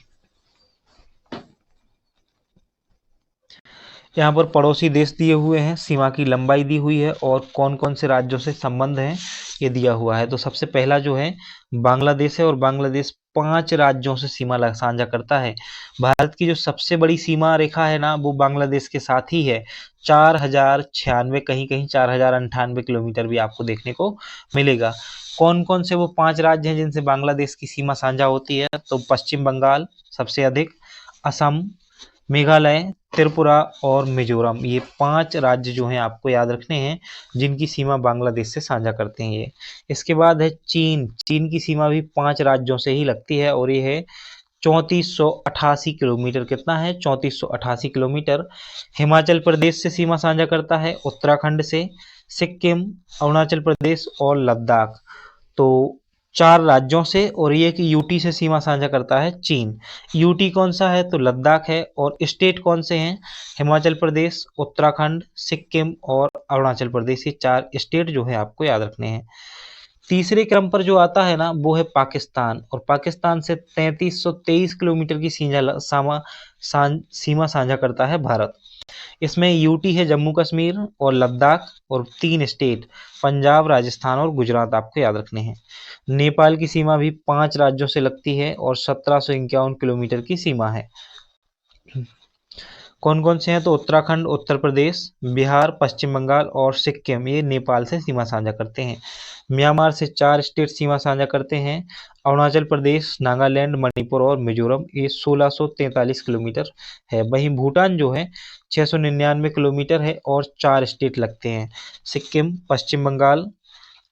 यहाँ पर पड़ोसी देश दिए हुए हैं, सीमा की लंबाई दी हुई है और कौन कौन से राज्यों से संबंध है ये दिया हुआ है। तो सबसे पहला जो है बांग्लादेश है और बांग्लादेश 5 राज्यों से सीमा साझा करता है। भारत की जो सबसे बड़ी सीमा रेखा है ना वो बांग्लादेश के साथ ही है, 4096, कहीं कहीं 4098 किलोमीटर भी आपको देखने को मिलेगा। कौन कौन से वो 5 राज्य हैं जिनसे बांग्लादेश की सीमा साझा होती है? तो पश्चिम बंगाल सबसे अधिक, असम, मेघालय, त्रिपुरा और मिजोरम। ये 5 राज्य जो हैं आपको याद रखने हैं जिनकी सीमा बांग्लादेश से साझा करते हैं ये। इसके बाद है चीन। चीन की सीमा भी 5 राज्यों से ही लगती है और ये है 3488 किलोमीटर। कितना है? 3488 किलोमीटर। हिमाचल प्रदेश से सीमा साझा करता है, उत्तराखंड से, सिक्किम, अरुणाचल प्रदेश और लद्दाख। तो 4 राज्यों से, और ये कि यूटी से सीमा साझा करता है चीन। यूटी कौन सा है? तो लद्दाख है। और स्टेट कौन से हैं? हिमाचल प्रदेश, उत्तराखंड, सिक्किम और अरुणाचल प्रदेश। ये 4 स्टेट जो है आपको याद रखने हैं। तीसरे क्रम पर जो आता है ना वो है पाकिस्तान, और पाकिस्तान से 3323 किलोमीटर की सीमा साझा करता है भारत। इसमें यूटी है, जम्मू कश्मीर और लद्दाख, और 3 स्टेट पंजाब, राजस्थान और गुजरात आपको याद रखने हैं। नेपाल की सीमा भी 5 राज्यों से लगती है और 1751 किलोमीटर की सीमा है। कौन कौन से हैं? तो उत्तराखंड, उत्तर प्रदेश, बिहार, पश्चिम बंगाल और सिक्किम ये नेपाल से सीमा साझा करते हैं। म्यांमार से 4 स्टेट सीमा साझा करते हैं, अरुणाचल प्रदेश, नागालैंड, मणिपुर और मिजोरम। ये 1643 किलोमीटर है। वहीं भूटान जो है 699 किलोमीटर है और 4 स्टेट लगते हैं, सिक्किम, पश्चिम बंगाल,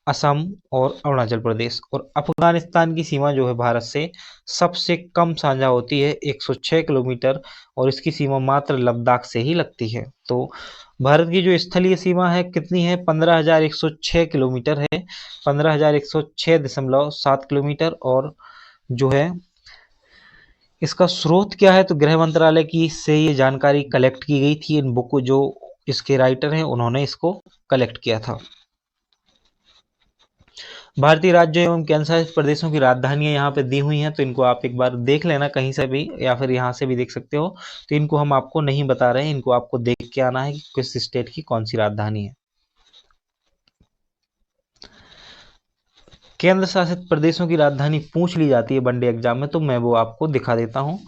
असम और अरुणाचल प्रदेश। और अफगानिस्तान की सीमा जो है भारत से सबसे कम साझा होती है, 106 किलोमीटर, और इसकी सीमा मात्र लद्दाख से ही लगती है। तो भारत की जो स्थलीय सीमा है कितनी है? 15,106 किलोमीटर है, 15,106.7 किलोमीटर। और जो है इसका स्रोत क्या है? तो गृह मंत्रालय की से ये जानकारी कलेक्ट की गई थी। इन बुक जो इसके राइटर हैं उन्होंने इसको कलेक्ट किया था। भारतीय राज्यों एवं केंद्र शासित प्रदेशों की राजधानियां यहाँ पे दी हुई हैं, तो इनको आप एक बार देख लेना कहीं से भी, या फिर यहाँ से भी देख सकते हो। तो इनको हम आपको नहीं बता रहे हैं, इनको आपको देख के आना है कि किस स्टेट की कौन सी राजधानी है। केंद्र शासित प्रदेशों की राजधानी पूछ ली जाती है वनडे एग्जाम में, तो मैं वो आपको दिखा देता हूँ।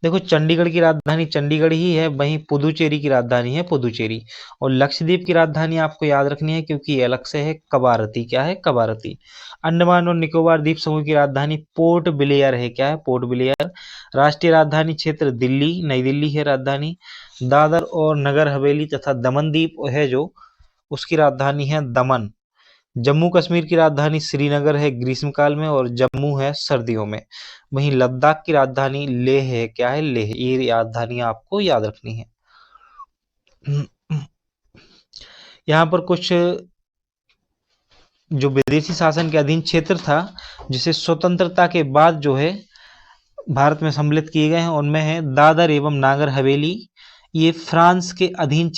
देखो, चंडीगढ़ की राजधानी चंडीगढ़ ही है, वहीं पुदुचेरी की राजधानी है पुदुचेरी। और लक्षद्वीप की राजधानी आपको याद रखनी है क्योंकि ये अलग से है, कवारती। क्या है? कवारती। अंडमान और निकोबार द्वीप समूह की राजधानी पोर्ट ब्लेयर है। क्या है? Port Blair. राष्ट्रीय राजधानी क्षेत्र दिल्ली, नई दिल्ली है राजधानी। दादर और नगर हवेली तथा दमन द्वीप है जो, उसकी राजधानी है दमन। जम्मू कश्मीर की राजधानी श्रीनगर है ग्रीष्मकाल में, और जम्मू है सर्दियों में। वहीं लद्दाख की राजधानी लेह है। क्या है? लेह। ये राजधानी आपको याद रखनी है। यहाँ पर कुछ जो विदेशी शासन के अधीन क्षेत्र था जिसे स्वतंत्रता के बाद जो है भारत में सम्मिलित किए गए हैं, उनमें है दादर एवं नागर हवेली। ये फ्रांस के अधीन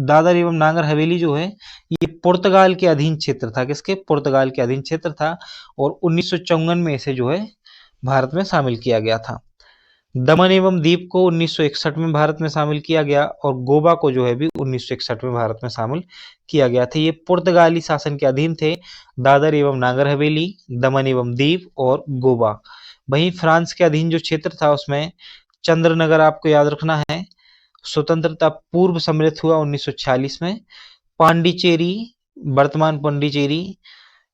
दादर एवं नागर हवेली जो है ये पुर्तगाल के अधीन क्षेत्र था। किसके? पुर्तगाल के अधीन क्षेत्र था। और 1954 में इसे जो है भारत में शामिल किया गया था। दमन एवं दीप को 1961 में भारत में शामिल किया गया, और गोवा को जो है भी 1961 में भारत में शामिल किया गया था। ये पुर्तगाली शासन के अधीन थे, दादर एवं नागर हवेली, दमन एवं दीप और गोवा। वहीं फ्रांस के अधीन जो क्षेत्र था उसमें चंद्रनगर आपको याद रखना है, स्वतंत्रता पूर्व सम्मिलित हुआ 1946 में। पांडिचेरी, वर्तमान पांडिचेरी,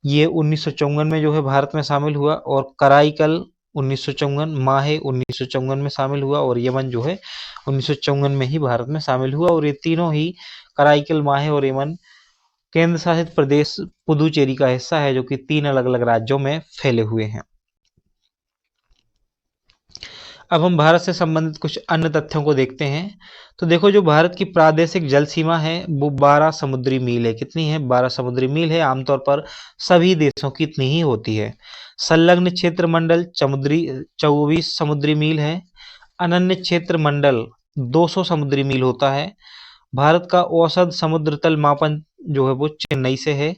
ये 1954 में जो है भारत में शामिल हुआ। और कराईकल 1954, माहे 1954 में शामिल हुआ। और यमन जो है 1954 में ही भारत में शामिल हुआ। और ये तीनों ही, कराईकल, माहे और यमन, केंद्र शासित प्रदेश पुदुचेरी का हिस्सा है, जो कि 3 अलग अलग राज्यों में फैले हुए हैं। अब हम भारत से संबंधित कुछ अन्य तथ्यों को देखते हैं। तो देखो, जो भारत की प्रादेशिक जल सीमा है वो 12 समुद्री मील है। कितनी है? 12 समुद्री मील है। आमतौर पर सभी देशों की इतनी ही होती है। संलग्न क्षेत्र मंडल 24 समुद्री मील है। अनन्य क्षेत्र मंडल 200 समुद्री मील होता है। भारत का औसत समुद्र तल मापन जो है वो चेन्नई से है।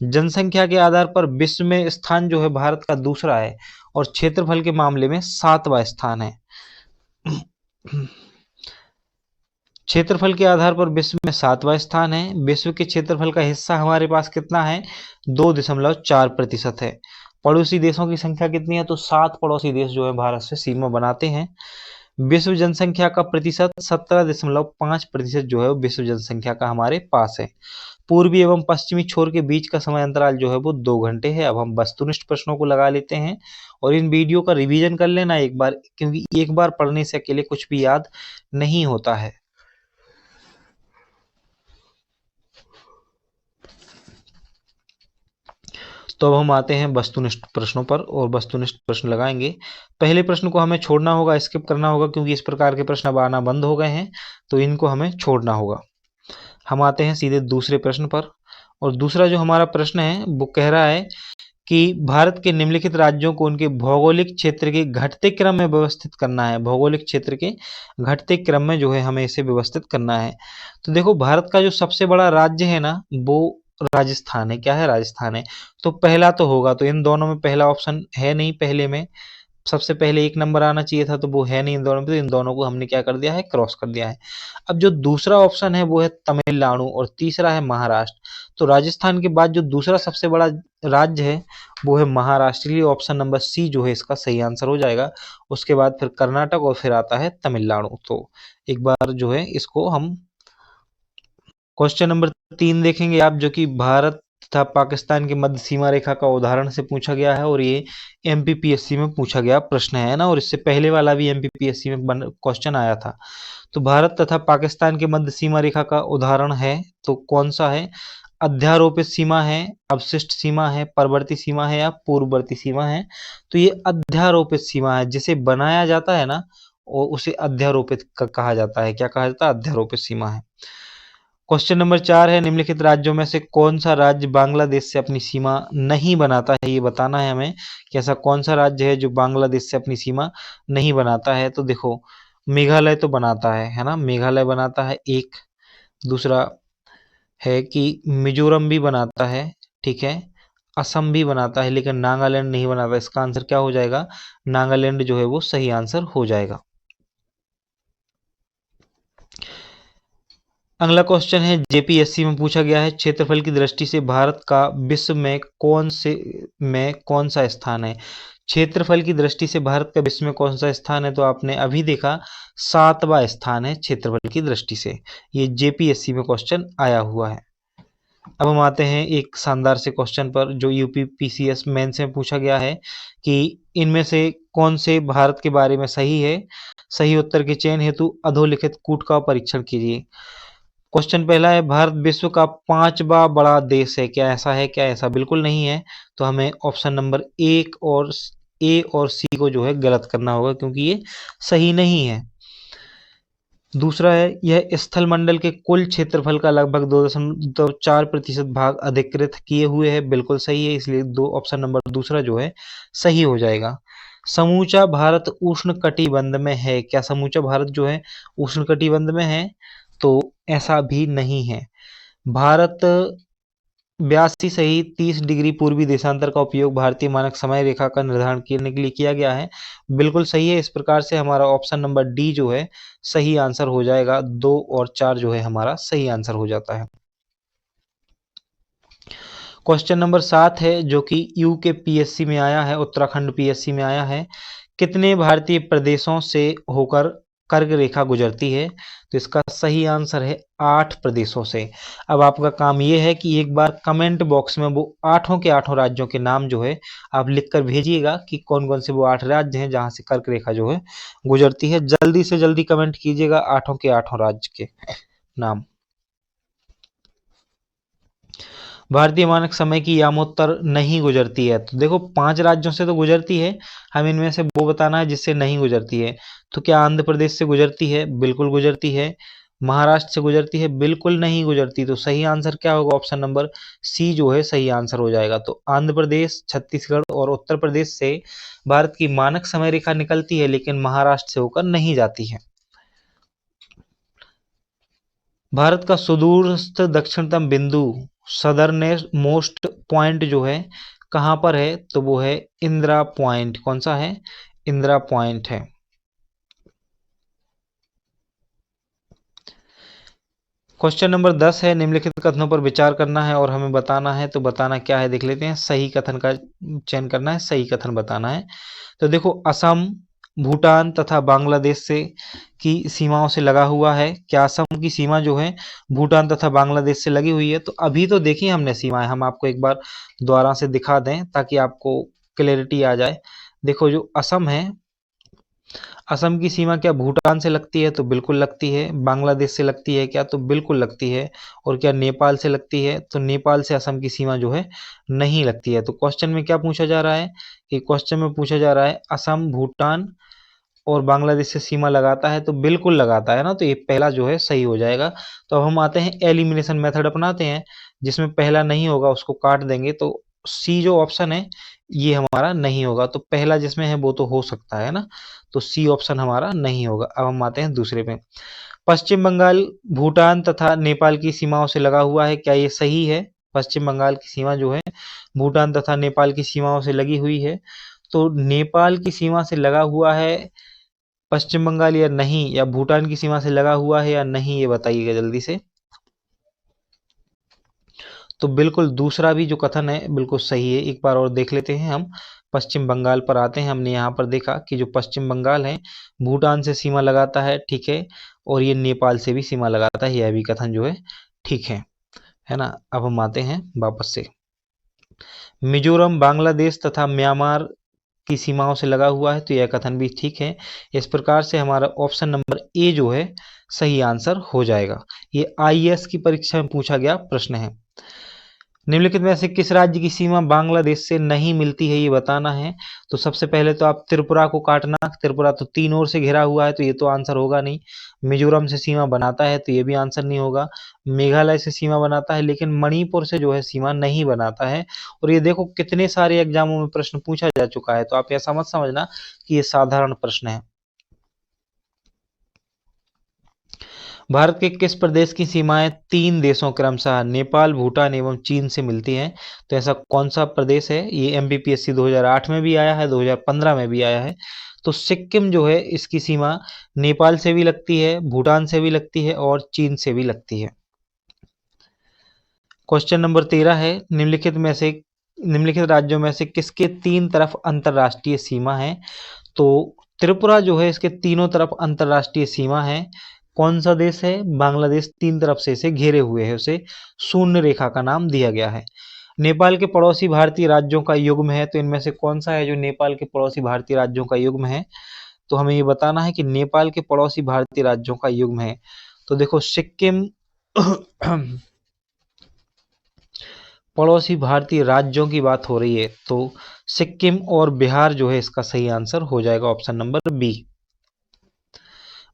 जनसंख्या के आधार पर विश्व में स्थान जो है भारत का दूसरा है, और क्षेत्रफल के मामले में 7वां स्थान है। क्षेत्रफल के आधार पर विश्व में 7वां स्थान है। विश्व के क्षेत्रफल का हिस्सा हमारे पास कितना है? 2.4% है। पड़ोसी देशों की संख्या कितनी है? तो 7 पड़ोसी देश जो है भारत से सीमा बनाते हैं। विश्व जनसंख्या का प्रतिशत 17.5% जो है विश्व जनसंख्या का हमारे पास है। पूर्वी एवं पश्चिमी छोर के बीच का समय अंतराल जो है वो 2 घंटे है। अब हम वस्तुनिष्ठ प्रश्नों को लगा लेते हैं, और इन वीडियो का रिवीजन कर लेना एक बार, क्योंकि एक बार पढ़ने से अकेले कुछ भी याद नहीं होता है। तो अब हम आते हैं वस्तुनिष्ठ प्रश्नों पर और वस्तुनिष्ठ प्रश्न लगाएंगे। पहले प्रश्न को हमें छोड़ना होगा, स्किप करना होगा, क्योंकि इस प्रकार के प्रश्न अब आना बंद हो गए हैं, तो इनको हमें छोड़ना होगा। हम आते हैं सीधे दूसरे प्रश्न पर, और दूसरा जो हमारा प्रश्न है वो कह रहा है कि भारत के निम्नलिखित राज्यों को उनके भौगोलिक क्षेत्र के घटते क्रम में व्यवस्थित करना है। भौगोलिक क्षेत्र के घटते क्रम में जो है हमें इसे व्यवस्थित करना है। तो देखो, भारत का जो सबसे बड़ा राज्य है ना, वो राजस्थान है। क्या है? राजस्थान है। तो पहला तो होगा, तो इन दोनों में पहला ऑप्शन है नहीं, पहले में सबसे पहले एक नंबर आना चाहिए था, तो वो है नहीं इन दोनों में, तो इन दोनों को हमने क्या कर दिया है? क्रॉस कर दिया है। अब जो दूसरा ऑप्शन है वो है तमिलनाडु, और तीसरा है महाराष्ट्र। तो राजस्थान के बाद जो दूसरा सबसे बड़ा राज्य है वो है महाराष्ट्र। के लिए ऑप्शन नंबर सी जो है इसका सही आंसर हो जाएगा। उसके बाद फिर कर्नाटक और फिर आता है तमिलनाडु। तो एक बार जो है इसको हम क्वेश्चन नंबर 3 देखेंगे आप, जो कि भारत तथा पाकिस्तान के मध्य सीमा रेखा का उदाहरण से पूछा गया है, और ये एमपीपीएससी में पूछा गया प्रश्न है ना, और इससे पहले वाला भी एमपीपीएससी में क्वेश्चन आया था। तो भारत तथा पाकिस्तान के मध्य सीमा रेखा का उदाहरण है, तो कौन सा है? अध्यारोपित सीमा है, अवशिष्ट सीमा है, परवर्ती सीमा है, या पूर्ववर्ती सीमा है? तो ये अध्यारोपित सीमा है। जिसे बनाया जाता है ना, और उसे अध्यारोपित कहा जाता है। क्या कहा जाता है? अध्यारोपित सीमा है। क्वेश्चन नंबर 4 है, निम्नलिखित राज्यों में से कौन सा राज्य बांग्लादेश से अपनी सीमा नहीं बनाता है? ये बताना है हमें कि ऐसा कौन सा राज्य है जो बांग्लादेश से अपनी सीमा नहीं बनाता है। तो देखो, मेघालय तो बनाता है ना, मेघालय बनाता है एक। दूसरा है कि मिजोरम भी बनाता है, ठीक है। असम भी बनाता है, लेकिन नागालैंड नहीं बनाता। इसका आंसर क्या हो जाएगा? नागालैंड जो है वो सही आंसर हो जाएगा। अगला क्वेश्चन है, जेपीएससी में पूछा गया है, क्षेत्रफल की दृष्टि से भारत का विश्व में कौन सा स्थान है? क्षेत्रफल की दृष्टि से भारत का विश्व में कौन सा स्थान है? तो आपने अभी देखा 7वां स्थान है क्षेत्रफल की दृष्टि से। ये जेपीएससी में क्वेश्चन आया हुआ है। अब हम आते हैं एक शानदार से क्वेश्चन पर, जो यूपी पीसीएस मेंस में पूछा गया है कि इनमें से कौन से भारत के बारे में सही है? सही उत्तर के चयन हेतु अधोलिखित कूट का परीक्षण कीजिए। क्वेश्चन पहला है, भारत विश्व का 5वां बड़ा देश है। क्या ऐसा है? क्या ऐसा बिल्कुल नहीं है। तो हमें ऑप्शन नंबर ए और सी को जो है गलत करना होगा, क्योंकि ये सही नहीं है। दूसरा है, यह स्थल मंडल के कुल क्षेत्रफल का लगभग 2.4% भाग अधिकृत किए हुए है। बिल्कुल सही है, इसलिए दो ऑप्शन नंबर दूसरा जो है सही हो जाएगा। समूचा भारत उष्ण कटिबंध में है। क्या समूचा भारत जो है उष्ण कटिबंध में है? तो ऐसा भी नहीं है। भारत 82 सही 30 डिग्री पूर्वी देशांतर का उपयोग भारतीय मानक समय रेखा का निर्धारण करने के लिए किया गया है। बिल्कुल सही है। इस प्रकार से हमारा ऑप्शन नंबर डी जो है सही आंसर हो जाएगा। 2 और 4 जो है हमारा सही आंसर हो जाता है। क्वेश्चन नंबर 7 है, जो कि यू के पीएससी में आया है, उत्तराखंड पीएससी में आया है। कितने भारतीय प्रदेशों से होकर कर्क रेखा गुजरती है? तो इसका सही आंसर है 8 प्रदेशों से। अब आपका काम ये है कि एक बार कमेंट बॉक्स में वो 8 के 8 राज्यों के नाम जो है आप लिखकर भेजिएगा कि कौन कौन से वो 8 राज्य हैं जहां से कर्क रेखा जो है गुजरती है। जल्दी से जल्दी कमेंट कीजिएगा 8 के 8 राज्य के नाम। भारतीय मानक समय की यामोत्तर नहीं गुजरती है। तो देखो, 5 राज्यों से तो गुजरती है, हम इनमें से वो बताना है जिससे नहीं गुजरती है। तो क्या आंध्र प्रदेश से गुजरती है? बिल्कुल गुजरती है। महाराष्ट्र से गुजरती है? बिल्कुल नहीं गुजरती। तो सही आंसर क्या होगा? ऑप्शन नंबर सी जो है सही आंसर हो जाएगा। तो आंध्र प्रदेश, छत्तीसगढ़ और उत्तर प्रदेश से भारत की मानक समय रेखा निकलती है, लेकिन महाराष्ट्र से होकर नहीं जाती है। भारत का सुदूरस्थ दक्षिणतम बिंदु, सदर्नेस्ट मोस्ट पॉइंट जो है कहां पर है? तो वो है इंदिरा पॉइंट। कौन सा है? इंदिरा पॉइंट है। क्वेश्चन नंबर 10 है, निम्नलिखित कथनों पर विचार करना है और हमें बताना है। तो बताना क्या है देख लेते हैं। सही कथन का चयन करना है, सही कथन बताना है। तो देखो, असम, भूटान तथा बांग्लादेश से की सीमाओं से लगा हुआ है। क्या असम की सीमा जो है भूटान तथा बांग्लादेश से लगी हुई है? तो अभी तो देखी हमने सीमाएं, हम आपको एक बार दोबारा से दिखा दें ताकि आपको क्लैरिटी आ जाए। देखो, जो असम है असम की सीमा क्या भूटान से लगती है? तो बिल्कुल लगती है। बांग्लादेश से लगती है क्या? तो बिल्कुल लगती है। और क्या नेपाल से लगती है? तो नेपाल से असम की सीमा जो है नहीं लगती है। तो क्वेश्चन में क्या पूछा जा रहा है कि क्वेश्चन में पूछा जा रहा है असम भूटान और बांग्लादेश से सीमा लगाता है? तो बिल्कुल लगाता है ना, तो ये पहला जो है सही हो जाएगा। तो अब हम आते हैं एलिमिनेशन मेथड अपनाते हैं, जिसमें पहला नहीं होगा उसको काट देंगे। तो सी जो ऑप्शन है ये हमारा नहीं होगा, तो पहला जिसमें है वो तो हो सकता है ना, तो सी ऑप्शन हमारा नहीं होगा। अब हम आते हैं दूसरे पे। पश्चिम बंगाल भूटान तथा नेपाल की सीमाओं से लगा हुआ है, क्या ये सही है? पश्चिम बंगाल की सीमा जो है भूटान तथा नेपाल की सीमाओं से लगी हुई है। तो नेपाल की सीमा से लगा हुआ है पश्चिम बंगाल या नहीं, या भूटान की सीमा से लगा हुआ है या नहीं, ये बताइएगा जल्दी से। तो बिल्कुल दूसरा भी जो कथन है बिल्कुल सही है। एक बार और देख लेते हैं हम। पश्चिम बंगाल पर आते हैं। हमने यहाँ पर देखा कि जो पश्चिम बंगाल है भूटान से सीमा लगाता है, ठीक है, और ये नेपाल से भी सीमा लगाता है, यह भी कथन जो है ठीक है ना। अब हम आते हैं वापस से। मिजोरम बांग्लादेश तथा म्यांमार की सीमाओं से लगा हुआ है, तो यह कथन भी ठीक है। इस प्रकार से हमारा ऑप्शन नंबर ए जो है सही आंसर हो जाएगा। ये आईएएस की परीक्षा में पूछा गया प्रश्न है। निम्नलिखित में से किस राज्य की सीमा बांग्लादेश से नहीं मिलती है, ये बताना है। तो सबसे पहले तो आप त्रिपुरा को काटना। त्रिपुरा तो तीन ओर से घिरा हुआ है, तो ये तो आंसर होगा नहीं। मिजोरम से सीमा बनाता है, तो ये भी आंसर नहीं होगा। मेघालय से सीमा बनाता है, लेकिन मणिपुर से जो है सीमा नहीं बनाता है। और ये देखो कितने सारे एग्जामों में प्रश्न पूछा जा चुका है, तो आप ऐसा मत समझना कि ये साधारण प्रश्न है। भारत के किस प्रदेश की सीमाएं तीन देशों क्रमशः नेपाल, भूटान एवं चीन से मिलती हैं? तो ऐसा कौन सा प्रदेश है? ये एमपीपीएससी 2008 में भी आया है, 2015 में भी आया है। तो सिक्किम जो है इसकी सीमा नेपाल से भी लगती है, भूटान से भी लगती है और चीन से भी लगती है। क्वेश्चन नंबर 13 है, निम्नलिखित राज्यों में से किसके तीन तरफ अंतरराष्ट्रीय सीमा है? तो त्रिपुरा जो है इसके तीनों तरफ अंतरराष्ट्रीय सीमा है। कौन सा देश है? बांग्लादेश तीन तरफ से इसे घेरे हुए है, उसे शून्य रेखा का नाम दिया गया है। नेपाल के पड़ोसी भारतीय राज्यों का युग्म है, तो इनमें से कौन सा है जो नेपाल के पड़ोसी भारतीय राज्यों का युग्म है? तो हमें ये बताना है कि नेपाल के पड़ोसी भारतीय राज्यों का युग्म है। तो देखो सिक्किम पड़ोसी भारतीय राज्यों की बात हो रही है, तो सिक्किम और बिहार जो है इसका सही आंसर हो जाएगा ऑप्शन नंबर बी।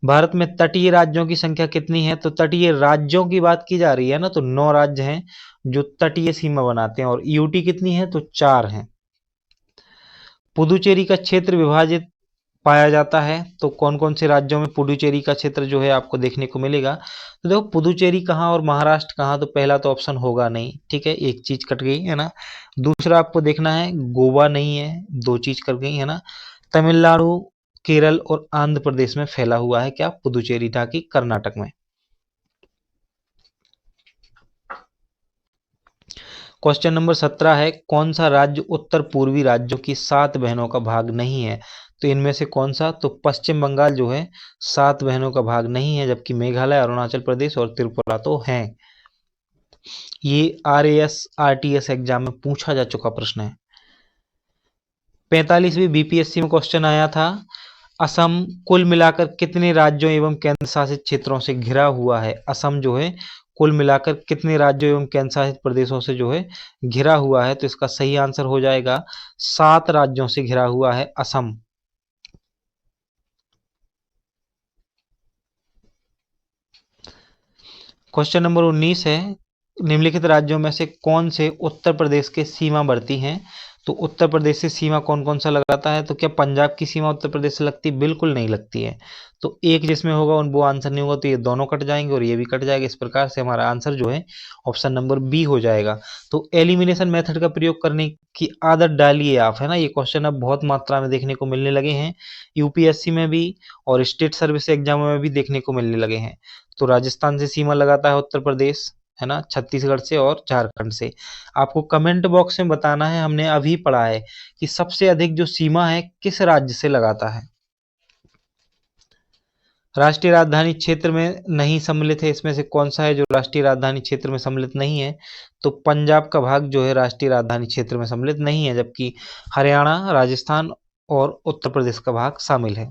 भारत में तटीय राज्यों की संख्या कितनी है? तो तटीय राज्यों की बात की जा रही है ना, तो 9 राज्य हैं जो तटीय सीमा बनाते हैं, और यूटी कितनी है? तो 4 हैं। पुदुचेरी का क्षेत्र विभाजित पाया जाता है, तो कौन कौन से राज्यों में पुडुचेरी का क्षेत्र जो है आपको देखने को मिलेगा? तो देखो पुदुचेरी कहाँ और महाराष्ट्र कहाँ, तो पहला तो ऑप्शन होगा नहीं, ठीक है, एक चीज कट गई है ना। दूसरा आपको देखना है गोवा नहीं है, दो चीज कट गई है ना। तमिलनाडु, केरल और आंध्र प्रदेश में फैला हुआ है क्या? पुदुचेरी, ताकि कर्नाटक में। क्वेश्चन नंबर 17 है, कौन सा राज्य उत्तर पूर्वी राज्यों की 7 बहनों का भाग नहीं है? तो इनमें से कौन सा? तो पश्चिम बंगाल जो है 7 बहनों का भाग नहीं है, जबकि मेघालय, अरुणाचल प्रदेश और त्रिपुरा तो हैं। ये आरएएस आरटीएस एग्जाम में पूछा जा चुका प्रश्न है। 45वीं बीपीएससी में क्वेश्चन आया था, असम कुल मिलाकर कितने राज्यों एवं केंद्र शासित क्षेत्रों से घिरा हुआ है? असम जो है कुल मिलाकर कितने राज्यों एवं केंद्र शासित प्रदेशों से जो है घिरा हुआ है? तो इसका सही आंसर हो जाएगा 7 राज्यों से घिरा हुआ है असम। क्वेश्चन नंबर 19 है, निम्नलिखित राज्यों में से कौन से उत्तर प्रदेश के सीमावर्ती हैं? तो उत्तर प्रदेश से सीमा कौन कौन सा लगाता है? तो क्या पंजाब की सीमा उत्तर प्रदेश से लगती? बिल्कुल नहीं लगती है। तो एक जिसमें होगा वो आंसर नहीं होगा, तो ये दोनों कट जाएंगे और ये भी कट जाएगा। इस प्रकार से हमारा आंसर जो है ऑप्शन नंबर बी हो जाएगा। तो एलिमिनेशन मेथड का प्रयोग करने की आदत डालिए आप, है ना। ये क्वेश्चन अब बहुत मात्रा में देखने को मिलने लगे हैं, यूपीएससी में भी और स्टेट सर्विस एग्जामों में भी देखने को मिलने लगे हैं। तो राजस्थान से सीमा लगाता है उत्तर प्रदेश, है ना, छत्तीसगढ़ से और झारखंड से। आपको कमेंट बॉक्स में बताना है, हमने अभी पढ़ा है कि सबसे अधिक जो सीमा है किस राज्य से लगाता है। राष्ट्रीय राजधानी क्षेत्र में नहीं सम्मिलित है, इसमें से कौन सा है जो राष्ट्रीय राजधानी क्षेत्र में सम्मिलित नहीं है? तो पंजाब का भाग जो है राष्ट्रीय राजधानी क्षेत्र में सम्मिलित नहीं है, जबकि हरियाणा, राजस्थान और उत्तर प्रदेश का भाग शामिल है।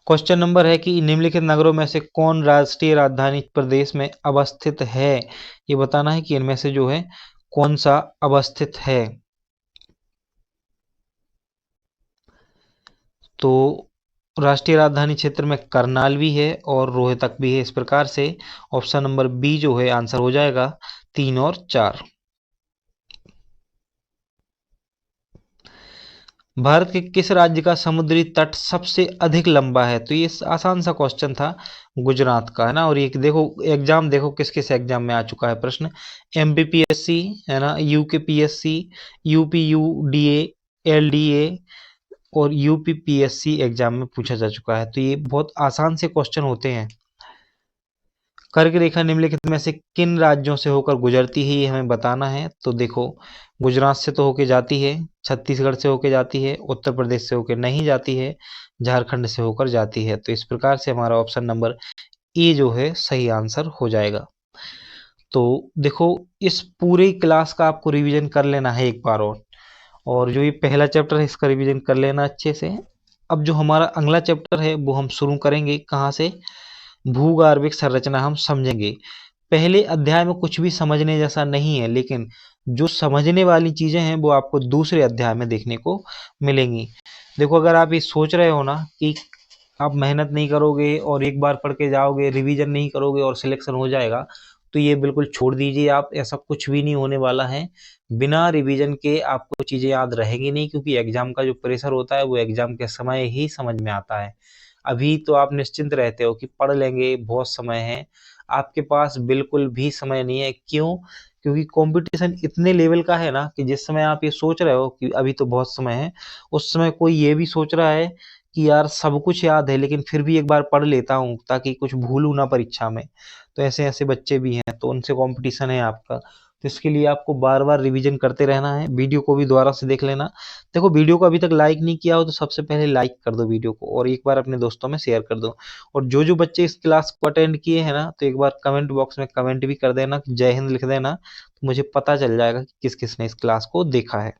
क्वेश्चन नंबर है कि निम्नलिखित नगरों में से कौन राष्ट्रीय राजधानी प्रदेश में अवस्थित है। ये बताना है कि इनमें से जो है कौन सा अवस्थित है। तो राष्ट्रीय राजधानी क्षेत्र में करनाल भी है और रोहतक भी है। इस प्रकार से ऑप्शन नंबर बी जो है आंसर हो जाएगा 3 और 4। भारत के किस राज्य का समुद्री तट सबसे अधिक लंबा है। तो ये आसान सा क्वेश्चन था, गुजरात का है ना। और ये देखो एग्जाम, देखो किस किस एग्जाम में आ चुका है प्रश्न। एमपीपीएससी है ना, यूकेपीएससी, यूपीयूडीए, एलडीए और यूपीपीएससी एग्जाम में पूछा जा चुका है। तो ये बहुत आसान से क्वेश्चन होते हैं। कर्क रेखा निम्नलिखित में से किन राज्यों से होकर गुजरती है, ये हमें बताना है। तो देखो गुजरात से तो होके जाती है, छत्तीसगढ़ से होके जाती है, उत्तर प्रदेश से होकर नहीं जाती है, झारखंड से होकर जाती है। तो इस प्रकार से हमारा ऑप्शन नंबर ए जो है सही आंसर हो जाएगा। तो देखो इस पूरे क्लास का आपको रिवीजन कर लेना है एक बार और जो ये पहला चैप्टर है इसका रिवीजन कर लेना अच्छे से। अब जो हमारा अगला चैप्टर है वो हम शुरू करेंगे कहाँ से, भूगर्भिक संरचना हम समझेंगे। पहले अध्याय में कुछ भी समझने जैसा नहीं है, लेकिन जो समझने वाली चीजें हैं वो आपको दूसरे अध्याय में देखने को मिलेंगी। देखो अगर आप ये सोच रहे हो ना कि आप मेहनत नहीं करोगे और एक बार पढ़ के जाओगे, रिवीजन नहीं करोगे और सिलेक्शन हो जाएगा, तो ये बिल्कुल छोड़ दीजिए आप। ऐसा कुछ भी नहीं होने वाला है। बिना रिवीजन के आपको चीजें याद रहेंगी नहीं, क्योंकि एग्जाम का जो प्रेशर होता है वो एग्जाम के समय ही समझ में आता है। अभी तो आप निश्चिंत रहते हो कि पढ़ लेंगे, बहुत समय है। आपके पास बिल्कुल भी समय नहीं है। क्यों? क्योंकि कंपटीशन इतने लेवल का है ना कि जिस समय आप ये सोच रहे हो कि अभी तो बहुत समय है, उस समय कोई ये भी सोच रहा है कि यार सब कुछ याद है लेकिन फिर भी एक बार पढ़ लेता हूँ ताकि कुछ भूलूं ना परीक्षा में। तो ऐसे ऐसे बच्चे भी हैं, तो उनसे कंपटीशन है आपका। तो इसके लिए आपको बार बार रिवीजन करते रहना है। वीडियो को भी दोबारा से देख लेना। देखो वीडियो को अभी तक लाइक नहीं किया हो तो सबसे पहले लाइक कर दो वीडियो को और एक बार अपने दोस्तों में शेयर कर दो। और जो जो बच्चे इस क्लास को अटेंड किए हैं ना, तो एक बार कमेंट बॉक्स में कमेंट भी कर देना, जय हिंद लिख देना, तो मुझे पता चल जाएगा कि किस किस ने इस क्लास को देखा है।